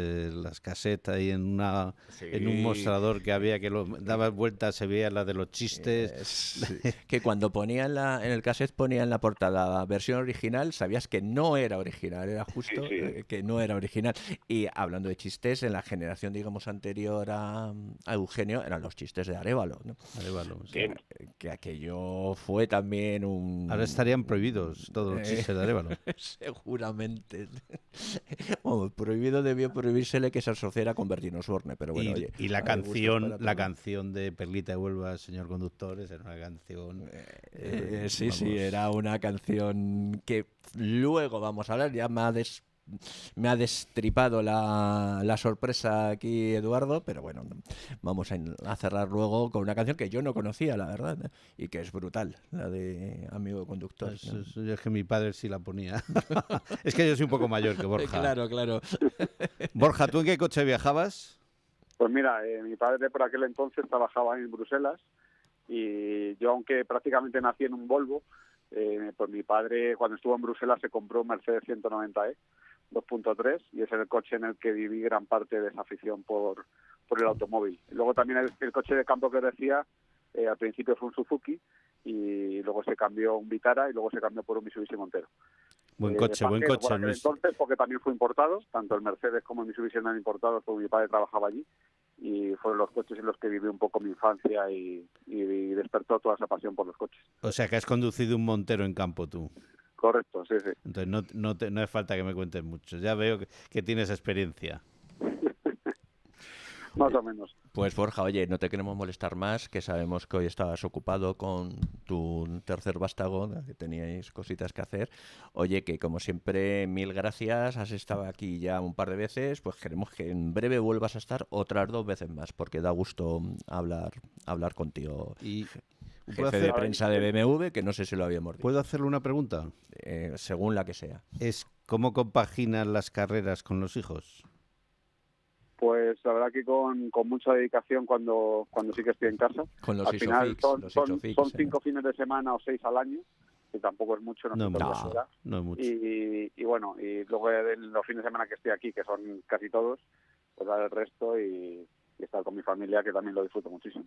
casetas ahí en un mostrador que había, que dabas vueltas, se veía la de los chistes. Que cuando ponía en el cassette ponía en la portada la versión original, sabías que no era original, era justo que no era original. Y hablando de chistes, en la generación, digamos, anterior a Eugenio, eran los chistes de Arévalo, ¿no? Arévalo, sí. Que aquello fue también un... Ahora estarían prohibidos todos los chistes de Arévalo. Seguramente. Bueno, prohibido debió prohibírsele que se asociara con Bertín Osborne, pero bueno, oye... Y la canción de Perlita de Huelva, señor conductor, era una canción... sí, era una canción que luego vamos a hablar, ya me ha destripado la sorpresa aquí Eduardo, pero bueno, vamos a cerrar luego con una canción que yo no conocía, la verdad, y que es brutal, la de Amigo Conductor. Es que mi padre sí la ponía. Es que yo soy un poco mayor que Borja. Claro. Borja, ¿tú en qué coche viajabas? Pues mira, mi padre por aquel entonces trabajaba en Bruselas y yo, aunque prácticamente nací en un Volvo, pues mi padre cuando estuvo en Bruselas se compró un Mercedes 190E 2.3 y ese es el coche en el que viví gran parte de esa afición por el automóvil. Y luego también el coche de campo que decía, al principio fue un Suzuki y luego se cambió un Vitara y luego se cambió por un Mitsubishi Montero. Buen coche, Luis. Entonces, porque también fue importado, tanto el Mercedes como el Mitsubishi eran importados, porque mi padre trabajaba allí y fueron los coches en los que viví un poco mi infancia y despertó toda esa pasión por los coches. O sea que has conducido un Montero en campo tú. Correcto, sí. Entonces no hace falta que me cuentes mucho. Ya veo que tienes experiencia. Más o menos. Pues Borja, oye, no te queremos molestar más, que sabemos que hoy estabas ocupado con tu tercer vástago, que teníais cositas que hacer. Oye, que como siempre, mil gracias, has estado aquí ya un par de veces, pues queremos que en breve vuelvas a estar otras 2 veces más, porque da gusto hablar contigo. Y jefe de prensa de BMW, que no sé si lo habíamos dicho. ¿Puedo hacerle una pregunta? Según la que sea. Es ¿cómo compaginas las carreras con los hijos? Pues la verdad que con mucha dedicación cuando sí que estoy en casa. Con los al final son 5 ¿eh? fines de semana o 6 al año, que tampoco es mucho. No es mucho. Y bueno, y luego de los fines de semana que estoy aquí, que son casi todos, pues dar el resto y estar con mi familia, que también lo disfruto muchísimo.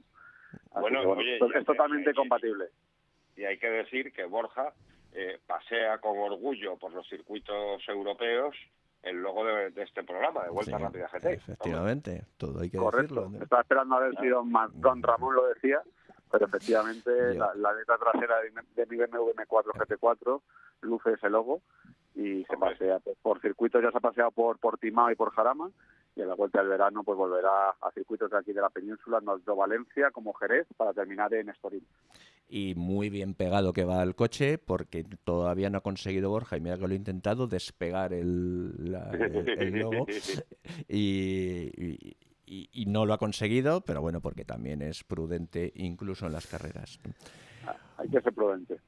Bueno, oye, es totalmente compatible. Y hay que decir que Borja pasea con orgullo por los circuitos europeos el logo de este programa, de Vuelta Rápida GT. Efectivamente, hombre. Todo hay que correcto. decirlo, ¿no? Estaba esperando haber sido más, don Ramón lo decía, pero efectivamente la letra trasera de mi BMW M4 GT4 luce ese logo y se pasea por circuitos, ya se ha paseado por Portimao y por Jarama, y a la vuelta del verano pues volverá a circuitos de aquí de la península, tanto Valencia como Jerez, para terminar en Estoril. Y muy bien pegado que va el coche, porque todavía no ha conseguido Borja, y mira que lo he intentado, despegar el logo, y no lo ha conseguido, pero bueno, porque también es prudente incluso en las carreras. Hay que ser prudente,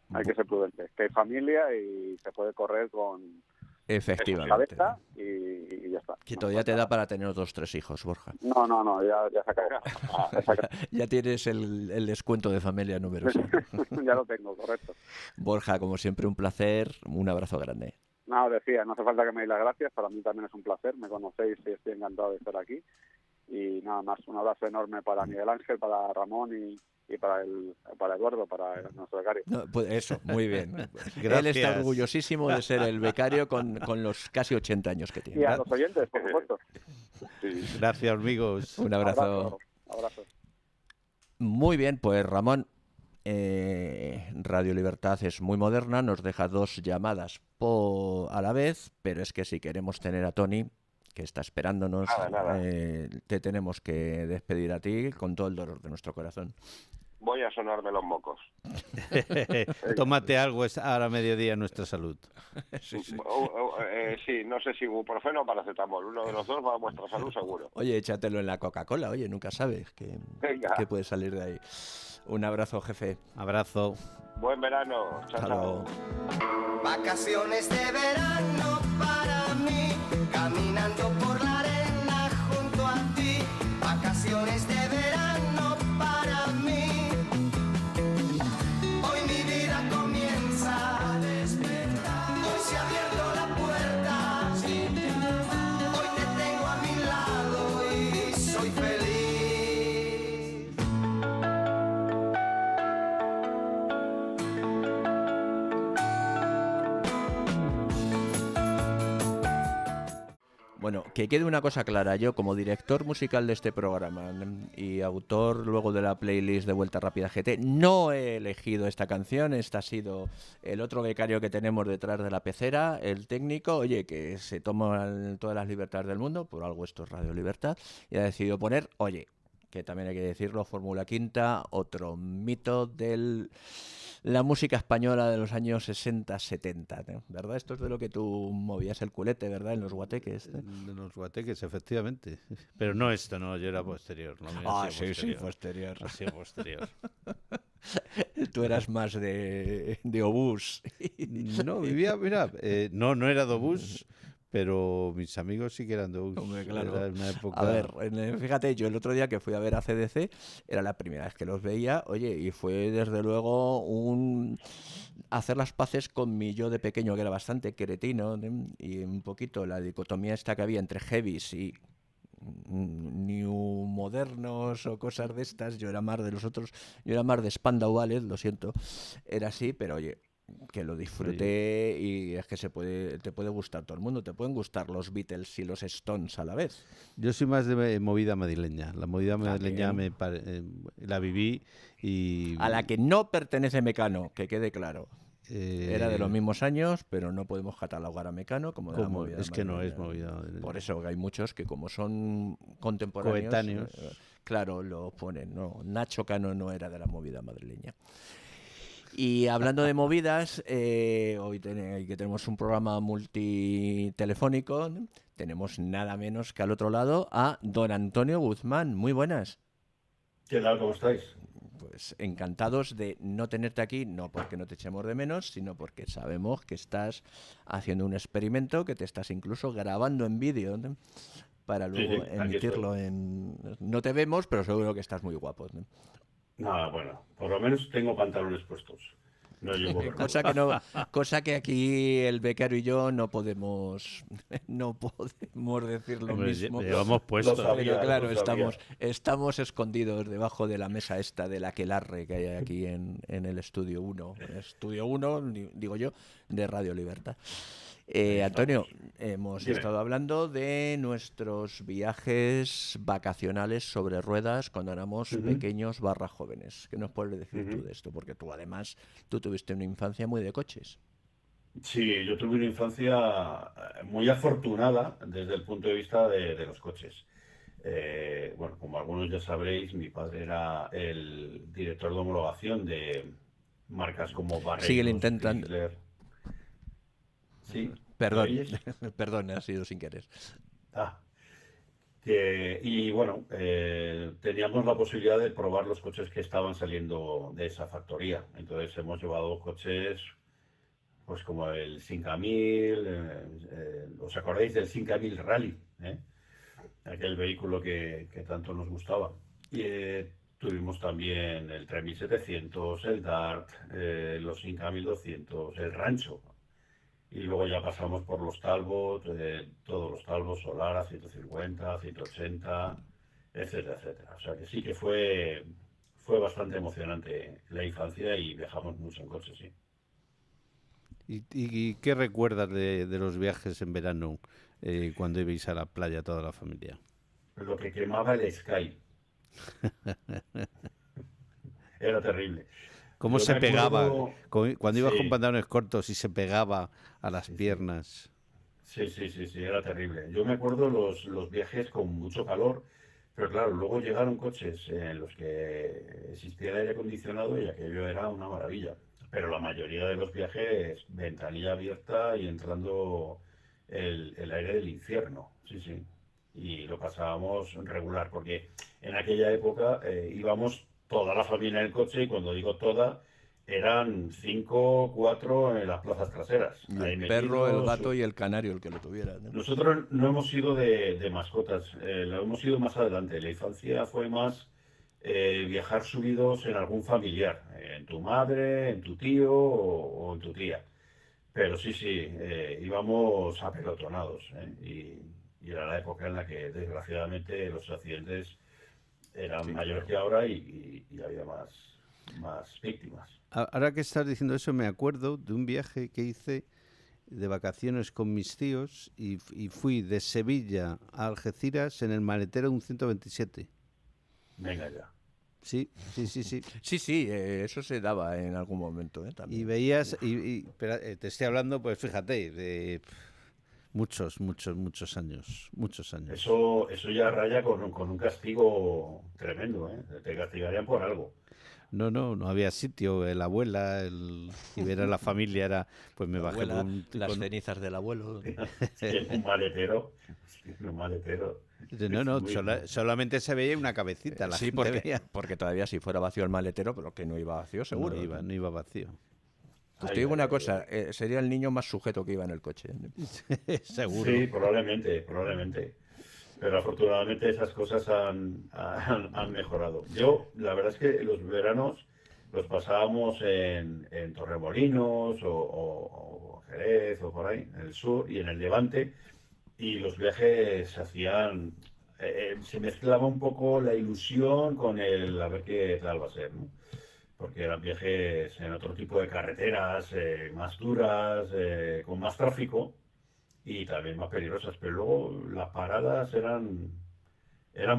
que hay familia y se puede correr con... Efectivamente. Cabeza y ya está. Que todavía te da para tener 2-3 hijos, Borja. No, ya se acabó. Ya tienes el descuento de familia numerosa. Ya lo tengo, correcto. Borja, como siempre, un placer, un abrazo grande. No, decía, no hace falta que me deis las gracias, para mí también es un placer, me conocéis y estoy encantado de estar aquí. Y nada más, un abrazo enorme para Miguel Ángel, para Ramón y para Eduardo, para nuestro becario. No, pues eso, muy bien. Gracias. Él está orgullosísimo de ser el becario con los casi 80 años que tiene. Y a los oyentes, por supuesto. Sí. Gracias, amigos. Un abrazo. Abrazo. Muy bien, pues Ramón, Radio Libertad es muy moderna, nos deja 2 llamadas a la vez, pero es que si queremos tener a Tony, que está esperándonos, nada. te tenemos que despedir a ti con todo el dolor de nuestro corazón. Voy a sonarme los mocos. Tómate algo ahora a mediodía en nuestra salud. Sí. Sí, no sé si ibuprofeno o paracetamol. Uno de los dos va a vuestra salud seguro. Oye, échatelo en la Coca-Cola, oye, nunca sabes que puede salir de ahí. Un abrazo, jefe. Abrazo. Buen verano. Chao. Vacaciones de verano para mí, caminando por la arena vacaciones de verano para mí. Hoy mi vida comienza a despertar. Hoy se ha abierto la puerta. Hoy te tengo a mi lado y soy feliz. Bueno, que quede una cosa clara, yo como director musical de este programa y autor luego de la playlist de Vuelta Rápida GT, no he elegido esta canción, esta ha sido el otro becario que tenemos detrás de la pecera, el técnico, oye, que se toma todas las libertades del mundo, por algo esto es Radio Libertad, y ha decidido poner, oye, que también hay que decirlo, Fórmula Quinta, otro mito de la música española de los años 60-70, ¿verdad? Esto es de lo que tú movías el culete, ¿verdad? En los guateques. En los guateques, efectivamente. Pero no esto, no, yo era posterior. Sí, posterior. Ha sido posterior. Tú eras más de obús. No, vivía, mira, no era de obús, pero mis amigos sí que eran de obús. Hombre, claro. Era una época... A ver, fíjate, yo el otro día que fui a ver a CDC, era la primera vez que los veía, oye, y fue desde luego hacer las paces con mi yo de pequeño, que era bastante cretino, y un poquito la dicotomía esta que había entre heavies y new modernos o cosas de estas. Yo era más de los otros, yo era más de Spandau Ballet, lo siento, era así, pero oye, que lo disfruté y es que te puede gustar todo el mundo, te pueden gustar los Beatles y los Stones a la vez. Yo soy más de movida madrileña. La movida madrileña la viví y... A la que no pertenece Mecano, que quede claro. Era de los mismos años, pero no podemos catalogar a Mecano como de la movida. Es que no es movida madrileña. Por eso hay muchos que como son contemporáneos, coetáneos, claro, lo ponen. No, Nacho Cano no era de la movida madrileña. Y hablando de movidas, hoy que tenemos un programa multitelefónico, tenemos nada menos que al otro lado a don Antonio Guzmán. Muy buenas. ¿Qué tal? ¿Cómo estáis? Pues encantados de no tenerte aquí, no porque no te echemos de menos, sino porque sabemos que estás haciendo un experimento, que te estás incluso grabando en vídeo para luego emitirlo en... No te vemos, pero seguro que estás muy guapo. Nada, bueno, por lo menos tengo pantalones puestos. No llevo cosa que aquí el becario y yo no podemos decir lo mismo. Llevamos puestos. Pero claro, estamos escondidos debajo de la mesa esta del aquelarre que hay aquí en el Estudio 1. Estudio 1, digo yo, de Radio Libertad. Antonio, hemos estado hablando de nuestros viajes vacacionales sobre ruedas cuando éramos pequeños / jóvenes. ¿Qué nos puedes decir tú de esto? Porque tú tuviste una infancia muy de coches. Sí, yo tuve una infancia muy afortunada desde el punto de vista de los coches. Bueno, como algunos ya sabréis, mi padre era el director de homologación de marcas como Barreiros, Sigue intentando. Chrysler. Sí. Perdón, ha sido sin querer. Y bueno, teníamos la posibilidad de probar los coches que estaban saliendo de esa factoría. Entonces hemos llevado coches pues como el 5000, ¿os acordáis del 5000 Rally? Aquel vehículo que tanto nos gustaba. Y tuvimos también el 3700, el Dart, los 5200, el Rancho. Y luego ya pasamos por los Talbot, todos los Talbot, Solara, 150, 180, etcétera, etcétera. O sea que sí que fue bastante emocionante la infancia y viajamos mucho en coche, sí. ¿Y qué recuerdas de los viajes en verano cuando ibais a la playa toda la familia? Lo que quemaba el Sky. Era terrible. ¿Cómo se pegaba? Cuando ibas con pantalones cortos y se pegaba a las piernas. Sí, era terrible. Yo me acuerdo los viajes con mucho calor, pero claro, luego llegaron coches en los que existía el aire acondicionado y aquello era una maravilla. Pero la mayoría de los viajes, ventanilla abierta y entrando el aire del infierno. Sí. Y lo pasábamos regular, porque en aquella época íbamos toda la familia en el coche, y cuando digo toda, eran 5, 4 en las plazas traseras. Y el perro, el gato y el canario, el que lo tuviera, ¿no? Nosotros no hemos sido de mascotas, lo hemos ido más adelante. La infancia fue más viajar subidos en algún familiar, en tu madre, en tu tío o en tu tía. Pero sí, íbamos apelotonados, y era la época en la que desgraciadamente los accidentes eran mayores que ahora y había más víctimas. Ahora que estás diciendo eso, me acuerdo de un viaje que hice de vacaciones con mis tíos y fui de Sevilla a Algeciras en el maletero de un 127. Venga ya. Sí. Sí, eso se daba en algún momento, también. Y veías, pero, te estoy hablando, pues fíjate, de muchos años. Eso ya raya con un castigo tremendo, ¿eh? Te castigarían por algo. No había sitio. La abuela, y ver a la familia era, pues me bajé abuela, las cenizas del abuelo. Un maletero. No, solamente se veía una cabecita. Sí, porque todavía si fuera vacío el maletero, pero que no iba vacío, seguro. No iba vacío. Pues te digo una cosa, sería el niño más sujeto que iba en el coche. Seguro. Sí, probablemente. Pero afortunadamente esas cosas han mejorado. Yo, la verdad es que los veranos los pasábamos en Torremolinos o Jerez o por ahí, en el sur y en el Levante, y los viajes se hacían, se mezclaba un poco la ilusión con el a ver qué tal va a ser, ¿no? Porque eran viajes en otro tipo de carreteras, más duras, con más tráfico y también más peligrosas, pero luego las paradas eran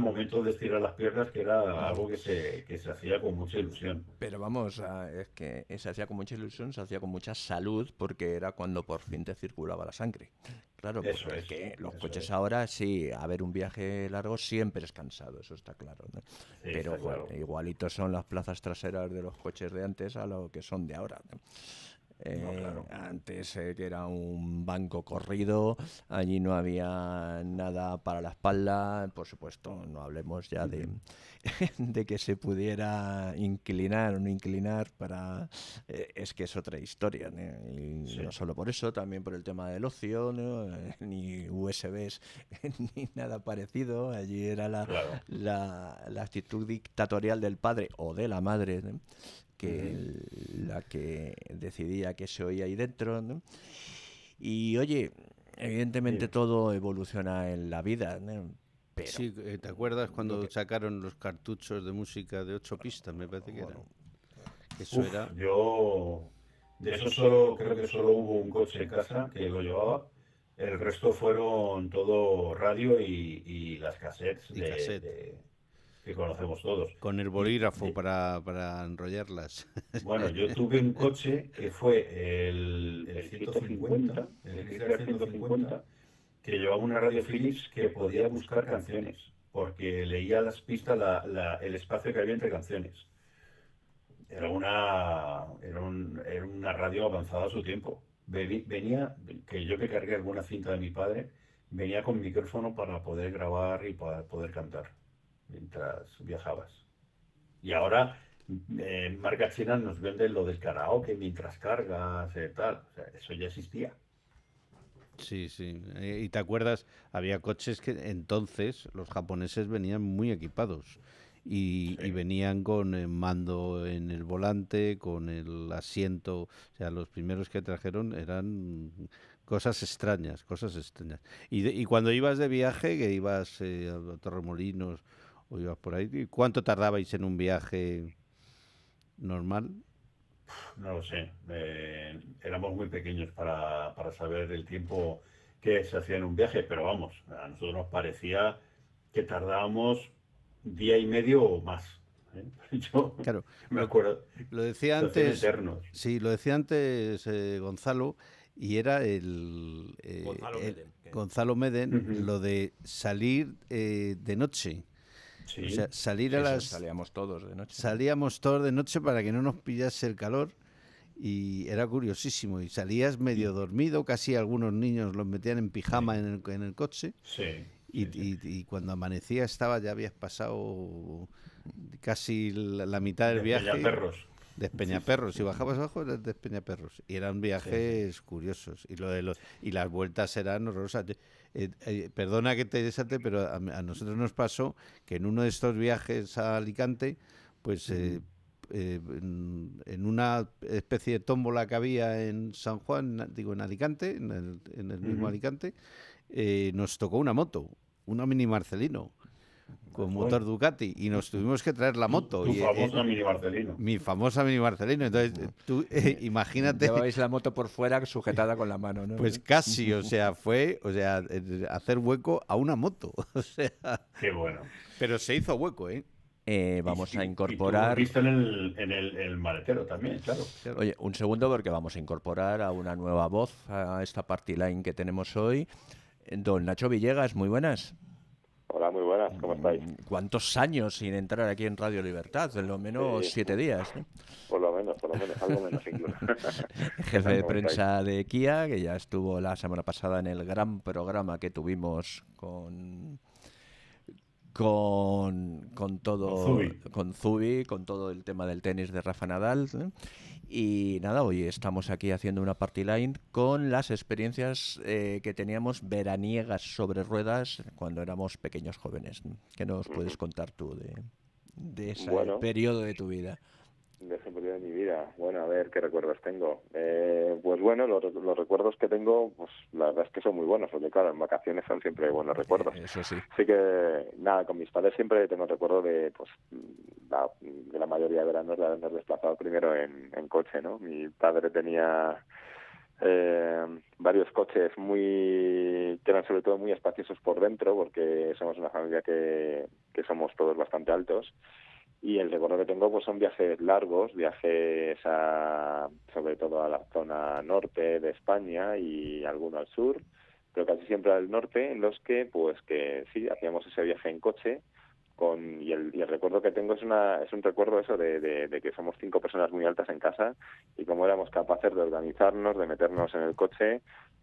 momentos de estirar las piernas, que era algo que se hacía con mucha ilusión. Pero vamos, es que se hacía con mucha ilusión, se hacía con mucha salud, porque era cuando por fin te circulaba la sangre. Claro, porque los coches ahora, sí, a ver, un viaje largo siempre es cansado, eso está claro, ¿no? Sí, pero está claro. Igualitos son las plazas traseras de los coches de antes a lo que son de ahora, ¿no? Claro. Antes que era un banco corrido, allí no había nada para la espalda, por supuesto, no hablemos ya de que se pudiera inclinar o no inclinar para... es que es otra historia, ¿no? Y no solo por eso, también por el tema del ocio, ¿no? Ni USBs ni nada parecido, allí era la actitud dictatorial del padre o de la madre, ¿no? La que decidía que se oía ahí dentro, ¿no? Y oye, evidentemente todo evoluciona en la vida, ¿no? Pero, sí, ¿te acuerdas cuando sacaron los cartuchos de música de 8 pistas? Me parece que eran. Eso era. Yo de eso creo que solo hubo un coche en casa que lo llevaba. El resto fueron todo radio y las cassettes que conocemos todos. Con el bolígrafo para enrollarlas. Bueno, yo tuve un coche que fue el 150, el 150, que llevaba una radio Philips que podía buscar canciones, porque leía las pistas, el espacio que había entre canciones. Era una radio avanzada a su tiempo. Venía, que yo me cargué alguna cinta de mi padre, venía con micrófono para poder grabar y para poder cantar mientras viajabas. Y ahora marcas chinas nos venden lo del karaoke mientras cargas, tal. O sea, eso ya existía. Sí. Y te acuerdas, había coches que entonces los japoneses venían muy equipados y venían con mando en el volante, con el asiento. O sea, los primeros que trajeron eran cosas extrañas. Y cuando ibas de viaje, que ibas a Torremolinos o ibas por ahí, ¿cuánto tardabais en un viaje normal? No lo sé. Éramos muy pequeños para saber el tiempo que se hacía en un viaje, pero vamos, a nosotros nos parecía que tardábamos día y medio o más. Yo claro, me acuerdo. Lo decía antes. Sí, lo decía antes Gonzalo, y era Gonzalo Meden, lo de salir de noche. Sí. O sea, salíamos todos de noche. Salíamos todos de noche para que no nos pillase el calor, y era curiosísimo. Y salías medio dormido, casi algunos niños los metían en pijama en el coche. Sí. Y cuando amanecía ya habías pasado casi la mitad del viaje. Perros. Despeñaperros. Si bajabas abajo, eras Despeñaperros. Y eran viajes curiosos. Y las vueltas eran horrorosas. Perdona que te desate, pero a nosotros nos pasó que en uno de estos viajes a Alicante, pues en una especie de tómbola que había en San Juan, digo en Alicante, en el mismo Alicante, nos tocó una moto, una Mini Marcelino con motor Ducati, y nos tuvimos que traer la moto. Tu famosa Mini Marcelino. Mi famosa Mini Marcelino. Entonces, tú imagínate... Llevabais la moto por fuera sujetada con la mano, ¿no? Pues casi, hacer hueco a una moto. O sea... Qué bueno. Pero se hizo hueco, ¿eh? Vamos a incorporar... Y tú viste en el maletero también, claro. Oye, un segundo, porque vamos a incorporar a una nueva voz a esta party line que tenemos hoy. Don Nacho Villegas, muy buenas. Hola, muy buenas, ¿cómo estáis? ¿Cuántos años sin entrar aquí en Radio Libertad? De lo menos 7 días, ¿no? Por lo menos, algo menos incluso. Jefe de prensa de Kia, que ya estuvo la semana pasada en el gran programa que tuvimos con Zubi, con todo el tema del tenis de Rafa Nadal, ¿eh? Y nada, hoy estamos aquí haciendo una party line con las experiencias que teníamos veraniegas sobre ruedas cuando éramos pequeños jóvenes. ¿Qué nos puedes contar tú de ese periodo de tu vida? De ese periodo de mi vida. Bueno, a ver qué recuerdos tengo. Pues bueno, los recuerdos que tengo, pues la verdad es que son muy buenos, porque claro, en vacaciones son siempre buenos recuerdos. Eso sí. Así que, nada, con mis padres siempre tengo recuerdo de, pues, la mayoría de veranos de habernos desplazado primero en coche, ¿no? Mi padre tenía varios coches que eran sobre todo muy espaciosos por dentro, porque somos una familia que somos todos bastante altos. Y el recuerdo que tengo pues son viajes largos, sobre todo a la zona norte de España y alguno al sur, pero casi siempre al norte, en los que sí, hacíamos ese viaje en coche, y el recuerdo que tengo es un recuerdo eso de que somos 5 personas muy altas en casa, y cómo éramos capaces de organizarnos, de meternos en el coche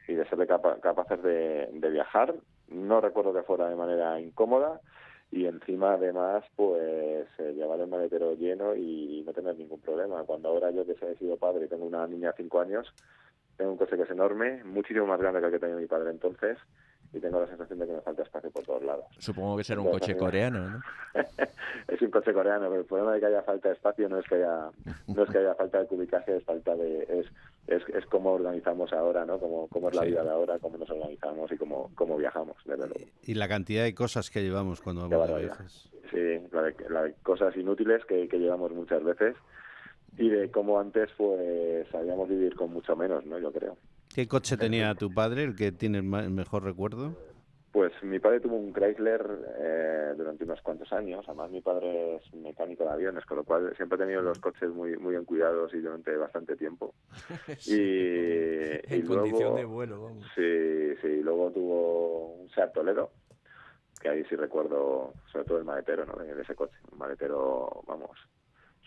y de ser capaces de viajar. No recuerdo que fuera de manera incómoda, y encima además pues llevar el maletero lleno y no tener ningún problema. Cuando ahora yo, que he sido padre y tengo una niña de 5 años, tengo un coche que es enorme, muchísimo más grande que el que tenía mi padre entonces, y tengo la sensación de que me falta espacio por todos lados. Supongo que será un coche coreano, ¿no? Es un coche coreano, pero el problema de que haya falta de espacio no es que haya falta de cubicaje, es cómo organizamos ahora, ¿no? Cómo es la vida de ahora, cómo nos organizamos y cómo viajamos, desde luego. Y la cantidad de cosas que llevamos cuando vamos de viajes. Sí, la de cosas inútiles que llevamos muchas veces, y de cómo antes pues sabíamos vivir con mucho menos, ¿no? Yo creo. ¿Qué coche tenía tu padre, el que tiene el mejor recuerdo? Pues mi padre tuvo un Chrysler durante unos cuantos años. Además, mi padre es mecánico de aviones, con lo cual siempre he tenido los coches muy muy bien cuidados y durante bastante tiempo. Sí, en luego, condición de vuelo, vamos. Sí, luego tuvo un Seat Toledo, que ahí sí recuerdo sobre todo el maletero, ¿no? De ese coche, un maletero, vamos,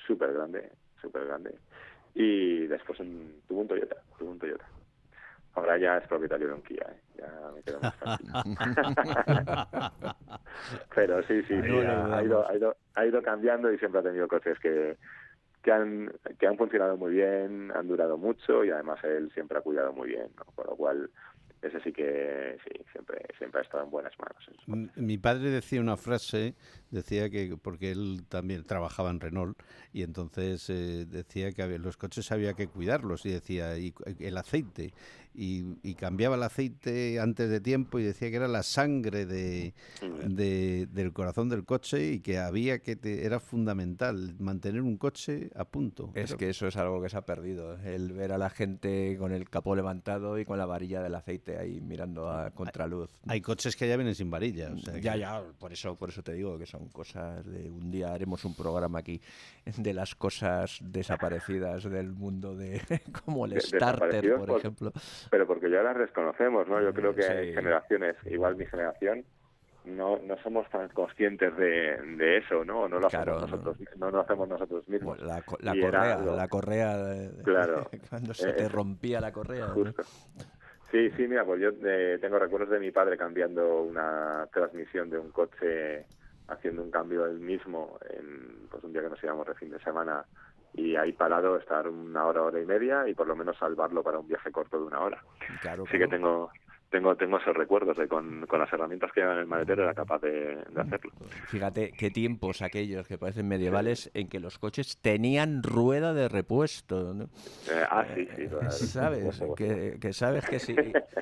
súper grande. Y después tuvo un Toyota. Ahora ya es propietario de un Kia, ¿eh? Ya me quedo más tranquilo. Pero sí, ha ido cambiando, y siempre ha tenido coches que han funcionado muy bien, han durado mucho, y además él siempre ha cuidado muy bien, ¿no? Con lo cual ese siempre ha estado en buenas manos. Mi padre decía una frase, decía que, porque él también trabajaba en Renault, y entonces decía que los coches había que cuidarlos, y decía, y el aceite, y cambiaba el aceite antes de tiempo, y decía que era la sangre del corazón del coche, y que era fundamental mantener un coche a punto. Es que eso es algo que se ha perdido, el ver a la gente con el capó levantado y con la varilla del aceite ahí mirando a contraluz. Hay coches que ya vienen sin varilla. O sea Ya, por eso te digo que son cosas de... Un día haremos un programa aquí de las cosas desaparecidas del mundo, como el starter, por ejemplo. Pero porque ya las desconocemos, ¿no? Yo creo que hay generaciones, igual mi generación, no somos tan conscientes de eso, ¿no? No lo hacemos nosotros mismos. La correa, claro, cuando se te rompía la correa. Justo. ¿No? Sí, mira, pues yo tengo recuerdos de mi padre cambiando una transmisión de un coche, haciendo un cambio él mismo, pues un día que nos íbamos de fin de semana, y ahí parado estar 1 hora, hora y media y por lo menos salvarlo para un viaje corto de 1 hora. Claro, Así que tengo esos recuerdos de con las herramientas que llevaba en el maletero era capaz de hacerlo. Fíjate qué tiempos aquellos que parecen medievales en que los coches tenían rueda de repuesto, ¿no? Sí. Sabes que sabes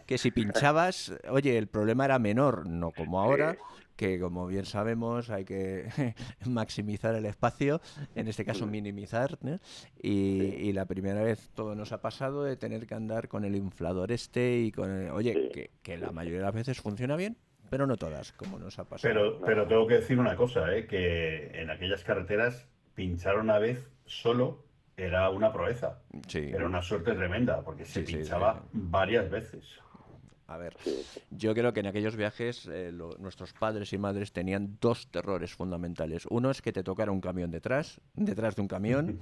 que si pinchabas, oye, el problema era menor, no como ahora, que como bien sabemos hay que maximizar el espacio, en este caso minimizar, ¿no? Y la primera vez todo nos ha pasado de tener que andar con el inflador y con oye, que la mayoría de las veces funciona bien, pero no todas, como nos ha pasado. Pero tengo que decir una cosa, que en aquellas carreteras pinchar una vez solo era una proeza. Sí. Era una suerte tremenda, porque se pinchaba varias veces. A ver, yo creo que en aquellos viajes nuestros padres y madres tenían 2 terrores fundamentales. Uno es que te tocara un camión detrás de un camión,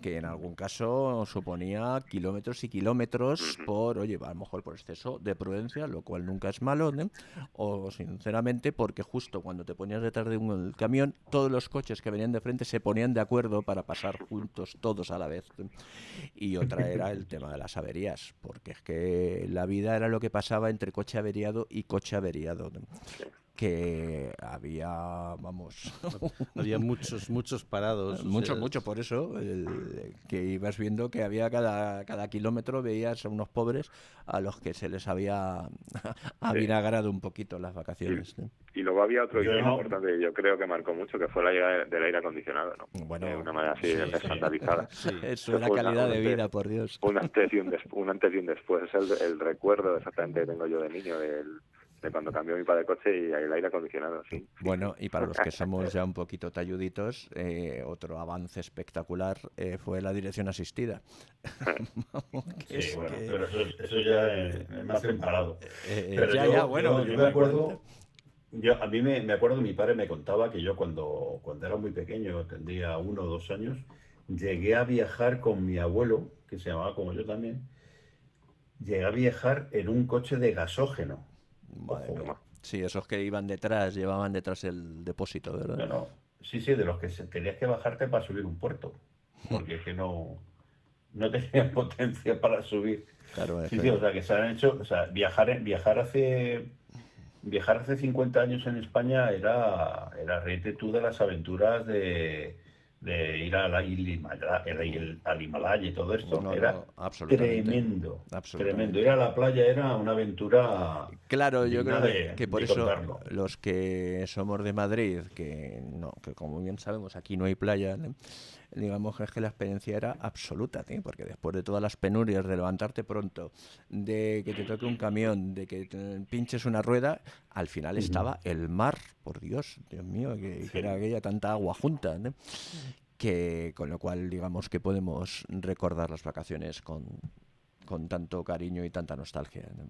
que en algún caso suponía kilómetros y kilómetros por, oye, a lo mejor por exceso de prudencia, lo cual nunca es malo, ¿no? O sinceramente porque justo cuando te ponías detrás de un camión, todos los coches que venían de frente se ponían de acuerdo para pasar juntos todos a la vez. Y otra era el tema de las averías, porque es que la vida era lo que pasaba entre coche averiado y coche averiado, ¿no? Que había, vamos... había muchos parados. Mucho, por eso, que ibas viendo que había cada kilómetro, veías a unos pobres a los que se les había avinagrado un poquito las vacaciones, ¿no? Y luego había otro ítem importante que yo creo que marcó mucho, que fue el aire del aire acondicionado, ¿no? Bueno, de una manera así escandalizada. Eso era calidad de vida, por Dios. Un antes y un después. Es el recuerdo exactamente que tengo yo de niño de cuando cambió mi padre de coche y el aire acondicionado, sí. Bueno, y para los que somos ya un poquito talluditos, otro avance espectacular fue la dirección asistida. Pero eso ya es más temparado. Bueno, yo me acuerdo... A mí me acuerdo, mi padre me contaba que yo cuando era muy pequeño, tendría 1 o 2 años, llegué a viajar con mi abuelo, que se llamaba como yo también, llegué a viajar en un coche de gasógeno. Sí, esos que iban detrás, llevaban detrás el depósito, ¿verdad? No. Sí, de los que tenías que bajarte para subir un puerto, porque es que no tenían potencia para subir. Claro, o sea, que se han hecho, o sea, viajar hace 50 años en España era reírte tú de las aventuras de ir al Himalaya y todo esto. Era tremendo. Ir a la playa era una aventura. Claro, yo creo que por eso contarlo. Los que somos de Madrid, que como bien sabemos aquí no hay playa, ¿no? Digamos que la experiencia era absoluta, ¿sí? Porque después de todas las penurias de levantarte pronto, de que te toque un camión, de que te pinches una rueda, al final estaba el mar, por Dios mío, que era aquella tanta agua junta, ¿no? Que con lo cual digamos que podemos recordar las vacaciones con tanto cariño y tanta nostalgia, ¿no?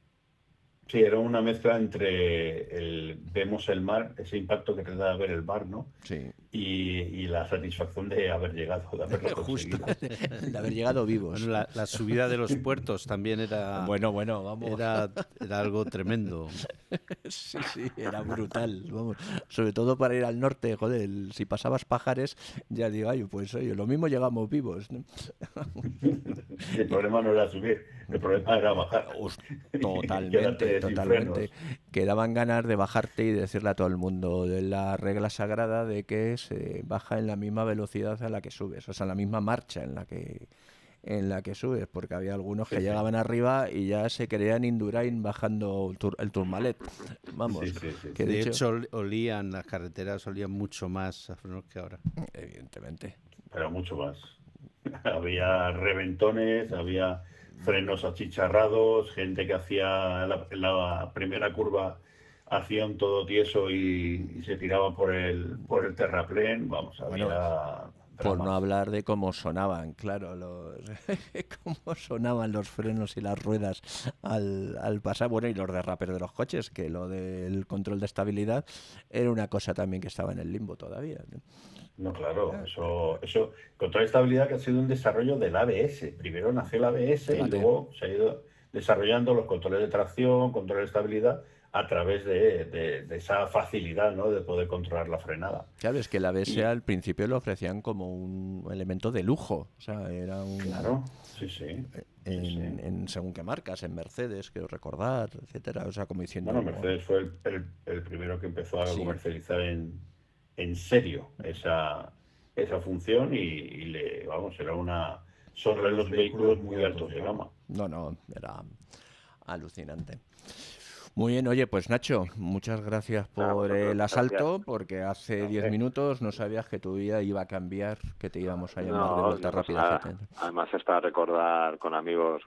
Sí, era una mezcla entre vemos el mar, ese impacto que te da ver el mar, ¿no? Sí. Y la satisfacción de haber llegado, de haberlo conseguido. Justo, de haber llegado vivos. Bueno, la subida de los puertos también era... Bueno, vamos. Era algo tremendo. Sí, era brutal, vamos. Sobre todo para ir al norte, joder, si pasabas Pajares, ya digo, pues oye, lo mismo llegamos vivos, ¿no? El problema no era subir, el problema era bajar. Totalmente. Que daban ganas de bajarte y decirle a todo el mundo de la regla sagrada de que se baja en la misma velocidad a la que subes, o sea, en la misma marcha en la que subes, porque había algunos que llegaban arriba y ya se creían Indurain bajando el Tourmalet. Vamos. Que de hecho las carreteras olían mucho más a frenos que ahora. Evidentemente. Pero mucho más. Había reventones, había frenos achicharrados, gente que hacía la primera curva hacía un todo tieso y se tiraba por el terraplén, vamos, había... Por no hablar de cómo sonaban, claro, cómo sonaban los frenos y las ruedas al pasar, bueno, y los derrapes de los coches, que lo del control de estabilidad era una cosa también que estaba en el limbo todavía, ¿no? No, claro, eso control de estabilidad que ha sido un desarrollo del ABS. Primero nació el ABS y luego se ha ido desarrollando los controles de tracción, control de estabilidad, a través de esa facilidad, ¿no?, de poder controlar la frenada. Claro, es que la BSA al principio lo ofrecían como un elemento de lujo, o sea, era un... Claro, sí. En según qué marcas, en Mercedes, quiero recordar, etcétera, o sea, como diciendo... Bueno, Mercedes fue el primero que empezó a comercializar en serio esa función y son los vehículos muy altos de gama. No, era alucinante. Muy bien, oye, pues Nacho, muchas gracias por el asalto, porque hace 10 minutos no sabías que tu vida iba a cambiar, que te íbamos a llamar de vuelta rápida. Además es para recordar con amigos,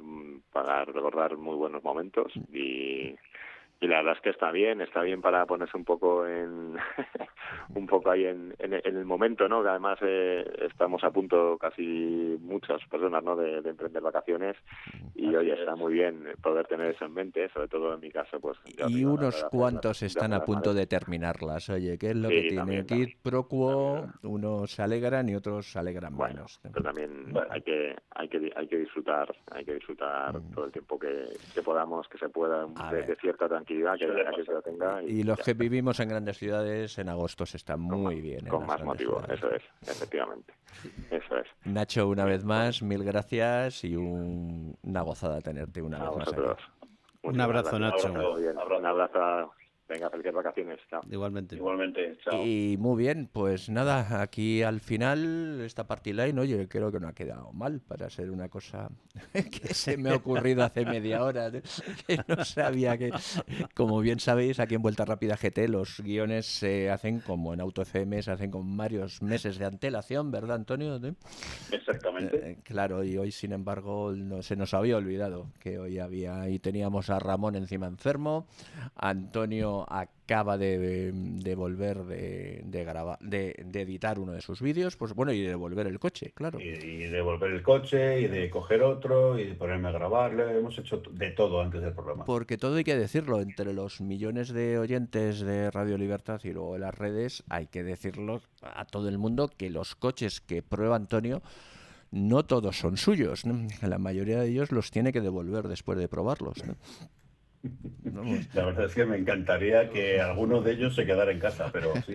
para recordar muy buenos momentos y la verdad es que está bien para ponerse un poco un poco ahí en el momento, ¿no? Que además estamos a punto casi muchas personas, ¿no?, de emprender vacaciones y oye, está muy bien poder tener eso en mente, sobre todo en mi caso, pues. Y unos cuantos están a punto de terminarlas, oye, ¿qué es lo que tiene? Quid pro quo, unos se alegran y otros se alegran menos. Pero también hay que disfrutar todo el tiempo que podamos, que se pueda, de cierta tranquilidad que se lo tenga. Y los que vivimos en grandes ciudades en agosto se está muy bien. Con más motivo, eso es, efectivamente. Eso es. Nacho, una vez más, mil gracias y una gozada tenerte una vez más aquí. Un abrazo, Nacho. Un abrazo. Venga, felices vacaciones. Chao. Igualmente, chao. Y muy bien, pues nada, aquí al final esta party line, oye, creo que no ha quedado mal para ser una cosa que se me ha ocurrido hace media hora, que no sabía que... Como bien sabéis, aquí en Vuelta Rápida GT los guiones se hacen como en Auto FM, se hacen con varios meses de antelación, ¿verdad, Antonio? Exactamente. Claro, y hoy, sin embargo, se nos había olvidado que hoy teníamos a Ramón encima enfermo, Antonio acaba de volver de grabar, de editar uno de sus vídeos, pues bueno, y de devolver el coche, claro. Y devolver el coche, y de coger otro, y de ponerme a grabarle. Hemos hecho de todo antes del programa. Porque todo hay que decirlo, entre los millones de oyentes de Radio Libertad y luego de las redes, hay que decirlo a todo el mundo que los coches que prueba Antonio no todos son suyos, ¿no? La mayoría de ellos los tiene que devolver después de probarlos, ¿no? La verdad es que me encantaría que alguno de ellos se quedara en casa, pero sí,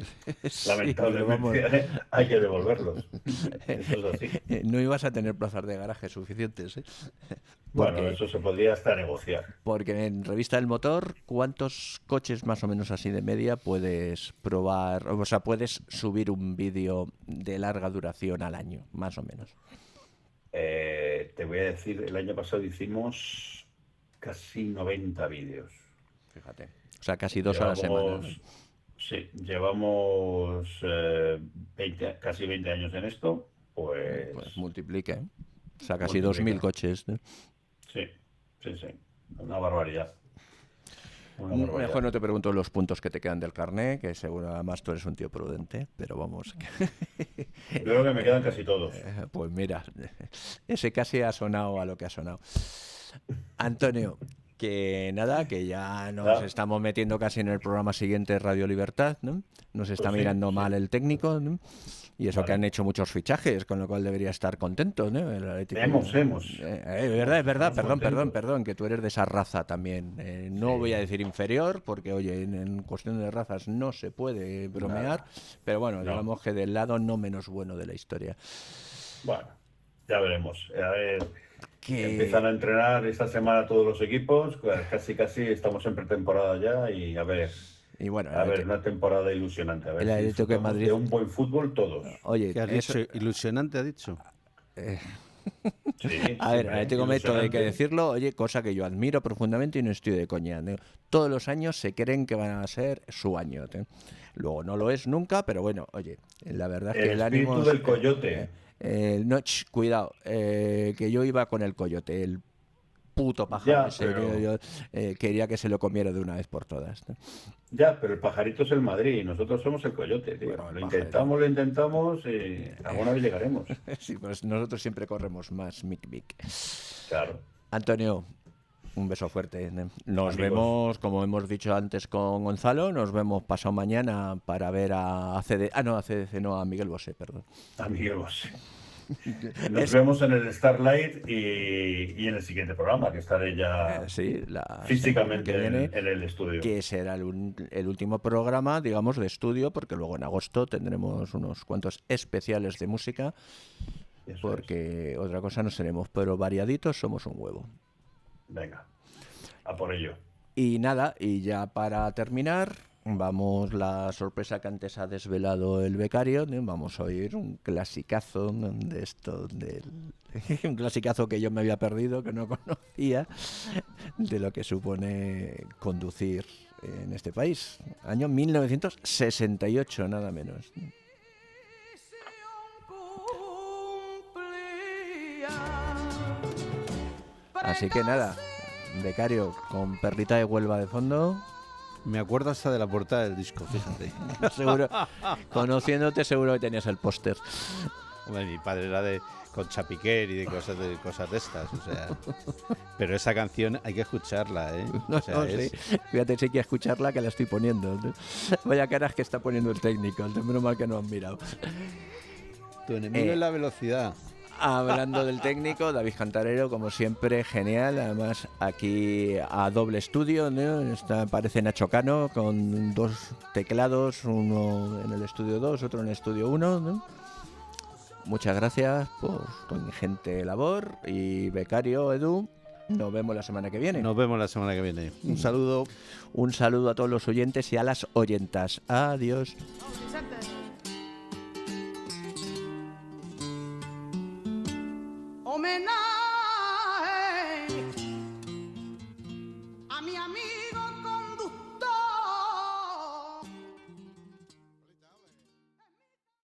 lamentablemente hay que devolverlos. Eso es así. No ibas a tener plazas de garaje suficientes, ¿eh? Bueno, eso se podría hasta negociar. Porque en Revista del Motor, ¿cuántos coches más o menos así de media puedes probar? O sea, puedes subir un vídeo de larga duración al año, más o menos. Te voy a decir, el año pasado hicimos casi 90 vídeos. Fíjate. O sea, casi 2 a la semana, ¿no? Sí, llevamos casi 20 años en esto, pues multiplique, ¿eh? O sea, casi 2.000 coches, ¿no? Sí. Una barbaridad. Mejor no te pregunto los puntos que te quedan del carné, que seguro además tú eres un tío prudente, pero vamos. Yo creo que me quedan casi todos. Pues mira, ese casi ha sonado a lo que ha sonado. Antonio, que nada, que ya nos estamos metiendo casi en el programa siguiente, Radio Libertad, ¿no? Nos está mirando mal el técnico, ¿no? Y eso que han hecho muchos fichajes, con lo cual debería estar contento, ¿no? El Atlético, hemos. Es verdad, perdón, que tú eres de esa raza también. No voy a decir inferior, porque oye, en cuestión de razas no se puede bromear, pero bueno, digamos que del lado no menos bueno de la historia. Bueno, ya veremos. A ver, empiezan a entrenar esta semana todos los equipos, casi estamos en pretemporada ya y a ver... Y bueno, una temporada ilusionante. A ver el Atlético de Madrid de un buen fútbol todos. Oye, ¿qué has dicho? ¿Ilusionante ha dicho? Sí, a ver, Atlético de Madrid hay que decirlo, oye, cosa que yo admiro profundamente y no estoy de coña, ¿no? Todos los años se creen que van a ser su año, ¿no? Luego no lo es nunca, pero bueno, oye, la verdad es que el ánimo... El espíritu del coyote. Cuidado, que yo iba con el coyote, el puto pájaro ese, pero... yo quería que se lo comiera de una vez por todas, ¿no? Ya, pero el pajarito es el Madrid y nosotros somos el coyote, tío. Bueno, lo intentamos y alguna vez llegaremos. Sí, pues nosotros siempre corremos más, mic. Claro. Antonio, un beso fuerte. Nos vemos, como hemos dicho antes con Gonzalo, nos vemos pasado mañana para ver a ACDC, a Miguel Bosé, perdón. A Miguel Bosé. Nos vemos en el Starlight y en el siguiente programa, que estaré ya físicamente en el estudio. Que será el último programa, digamos, de estudio, porque luego en agosto tendremos unos cuantos especiales de música, porque otra cosa no seremos, pero variaditos somos un huevo. Venga, a por ello. Y nada, y ya para terminar, vamos, la sorpresa que antes ha desvelado el becario, vamos a oír un clasicazo de esto, un clasicazo que yo me había perdido, que no conocía, de lo que supone conducir en este país. Año 1968, nada menos. Así que nada, becario, con Perlita de Huelva de fondo. Me acuerdo hasta de la portada del disco, fíjate. Seguro, conociéndote seguro que tenías el póster. Bueno, mi padre era con Chapiquer y de cosas de estas, o sea. Pero esa canción hay que escucharla, ¿eh? O sea, sí. Fíjate, si hay que escucharla, que la estoy poniendo. Vaya caras que está poniendo el técnico, menos mal que no han mirado. Tu enemigo es la velocidad. Hablando del técnico, David Cantarero, como siempre, genial. Además, aquí a doble estudio, ¿no? Parece Nacho Cano, con 2 teclados, uno en el estudio 2, otro en el estudio 1, ¿no? Muchas gracias por tu ingente labor. Y becario, Edu, nos vemos la semana que viene. Nos vemos la semana que viene. Un saludo. Un saludo a todos los oyentes y a las oyentas. Adiós. Homenaje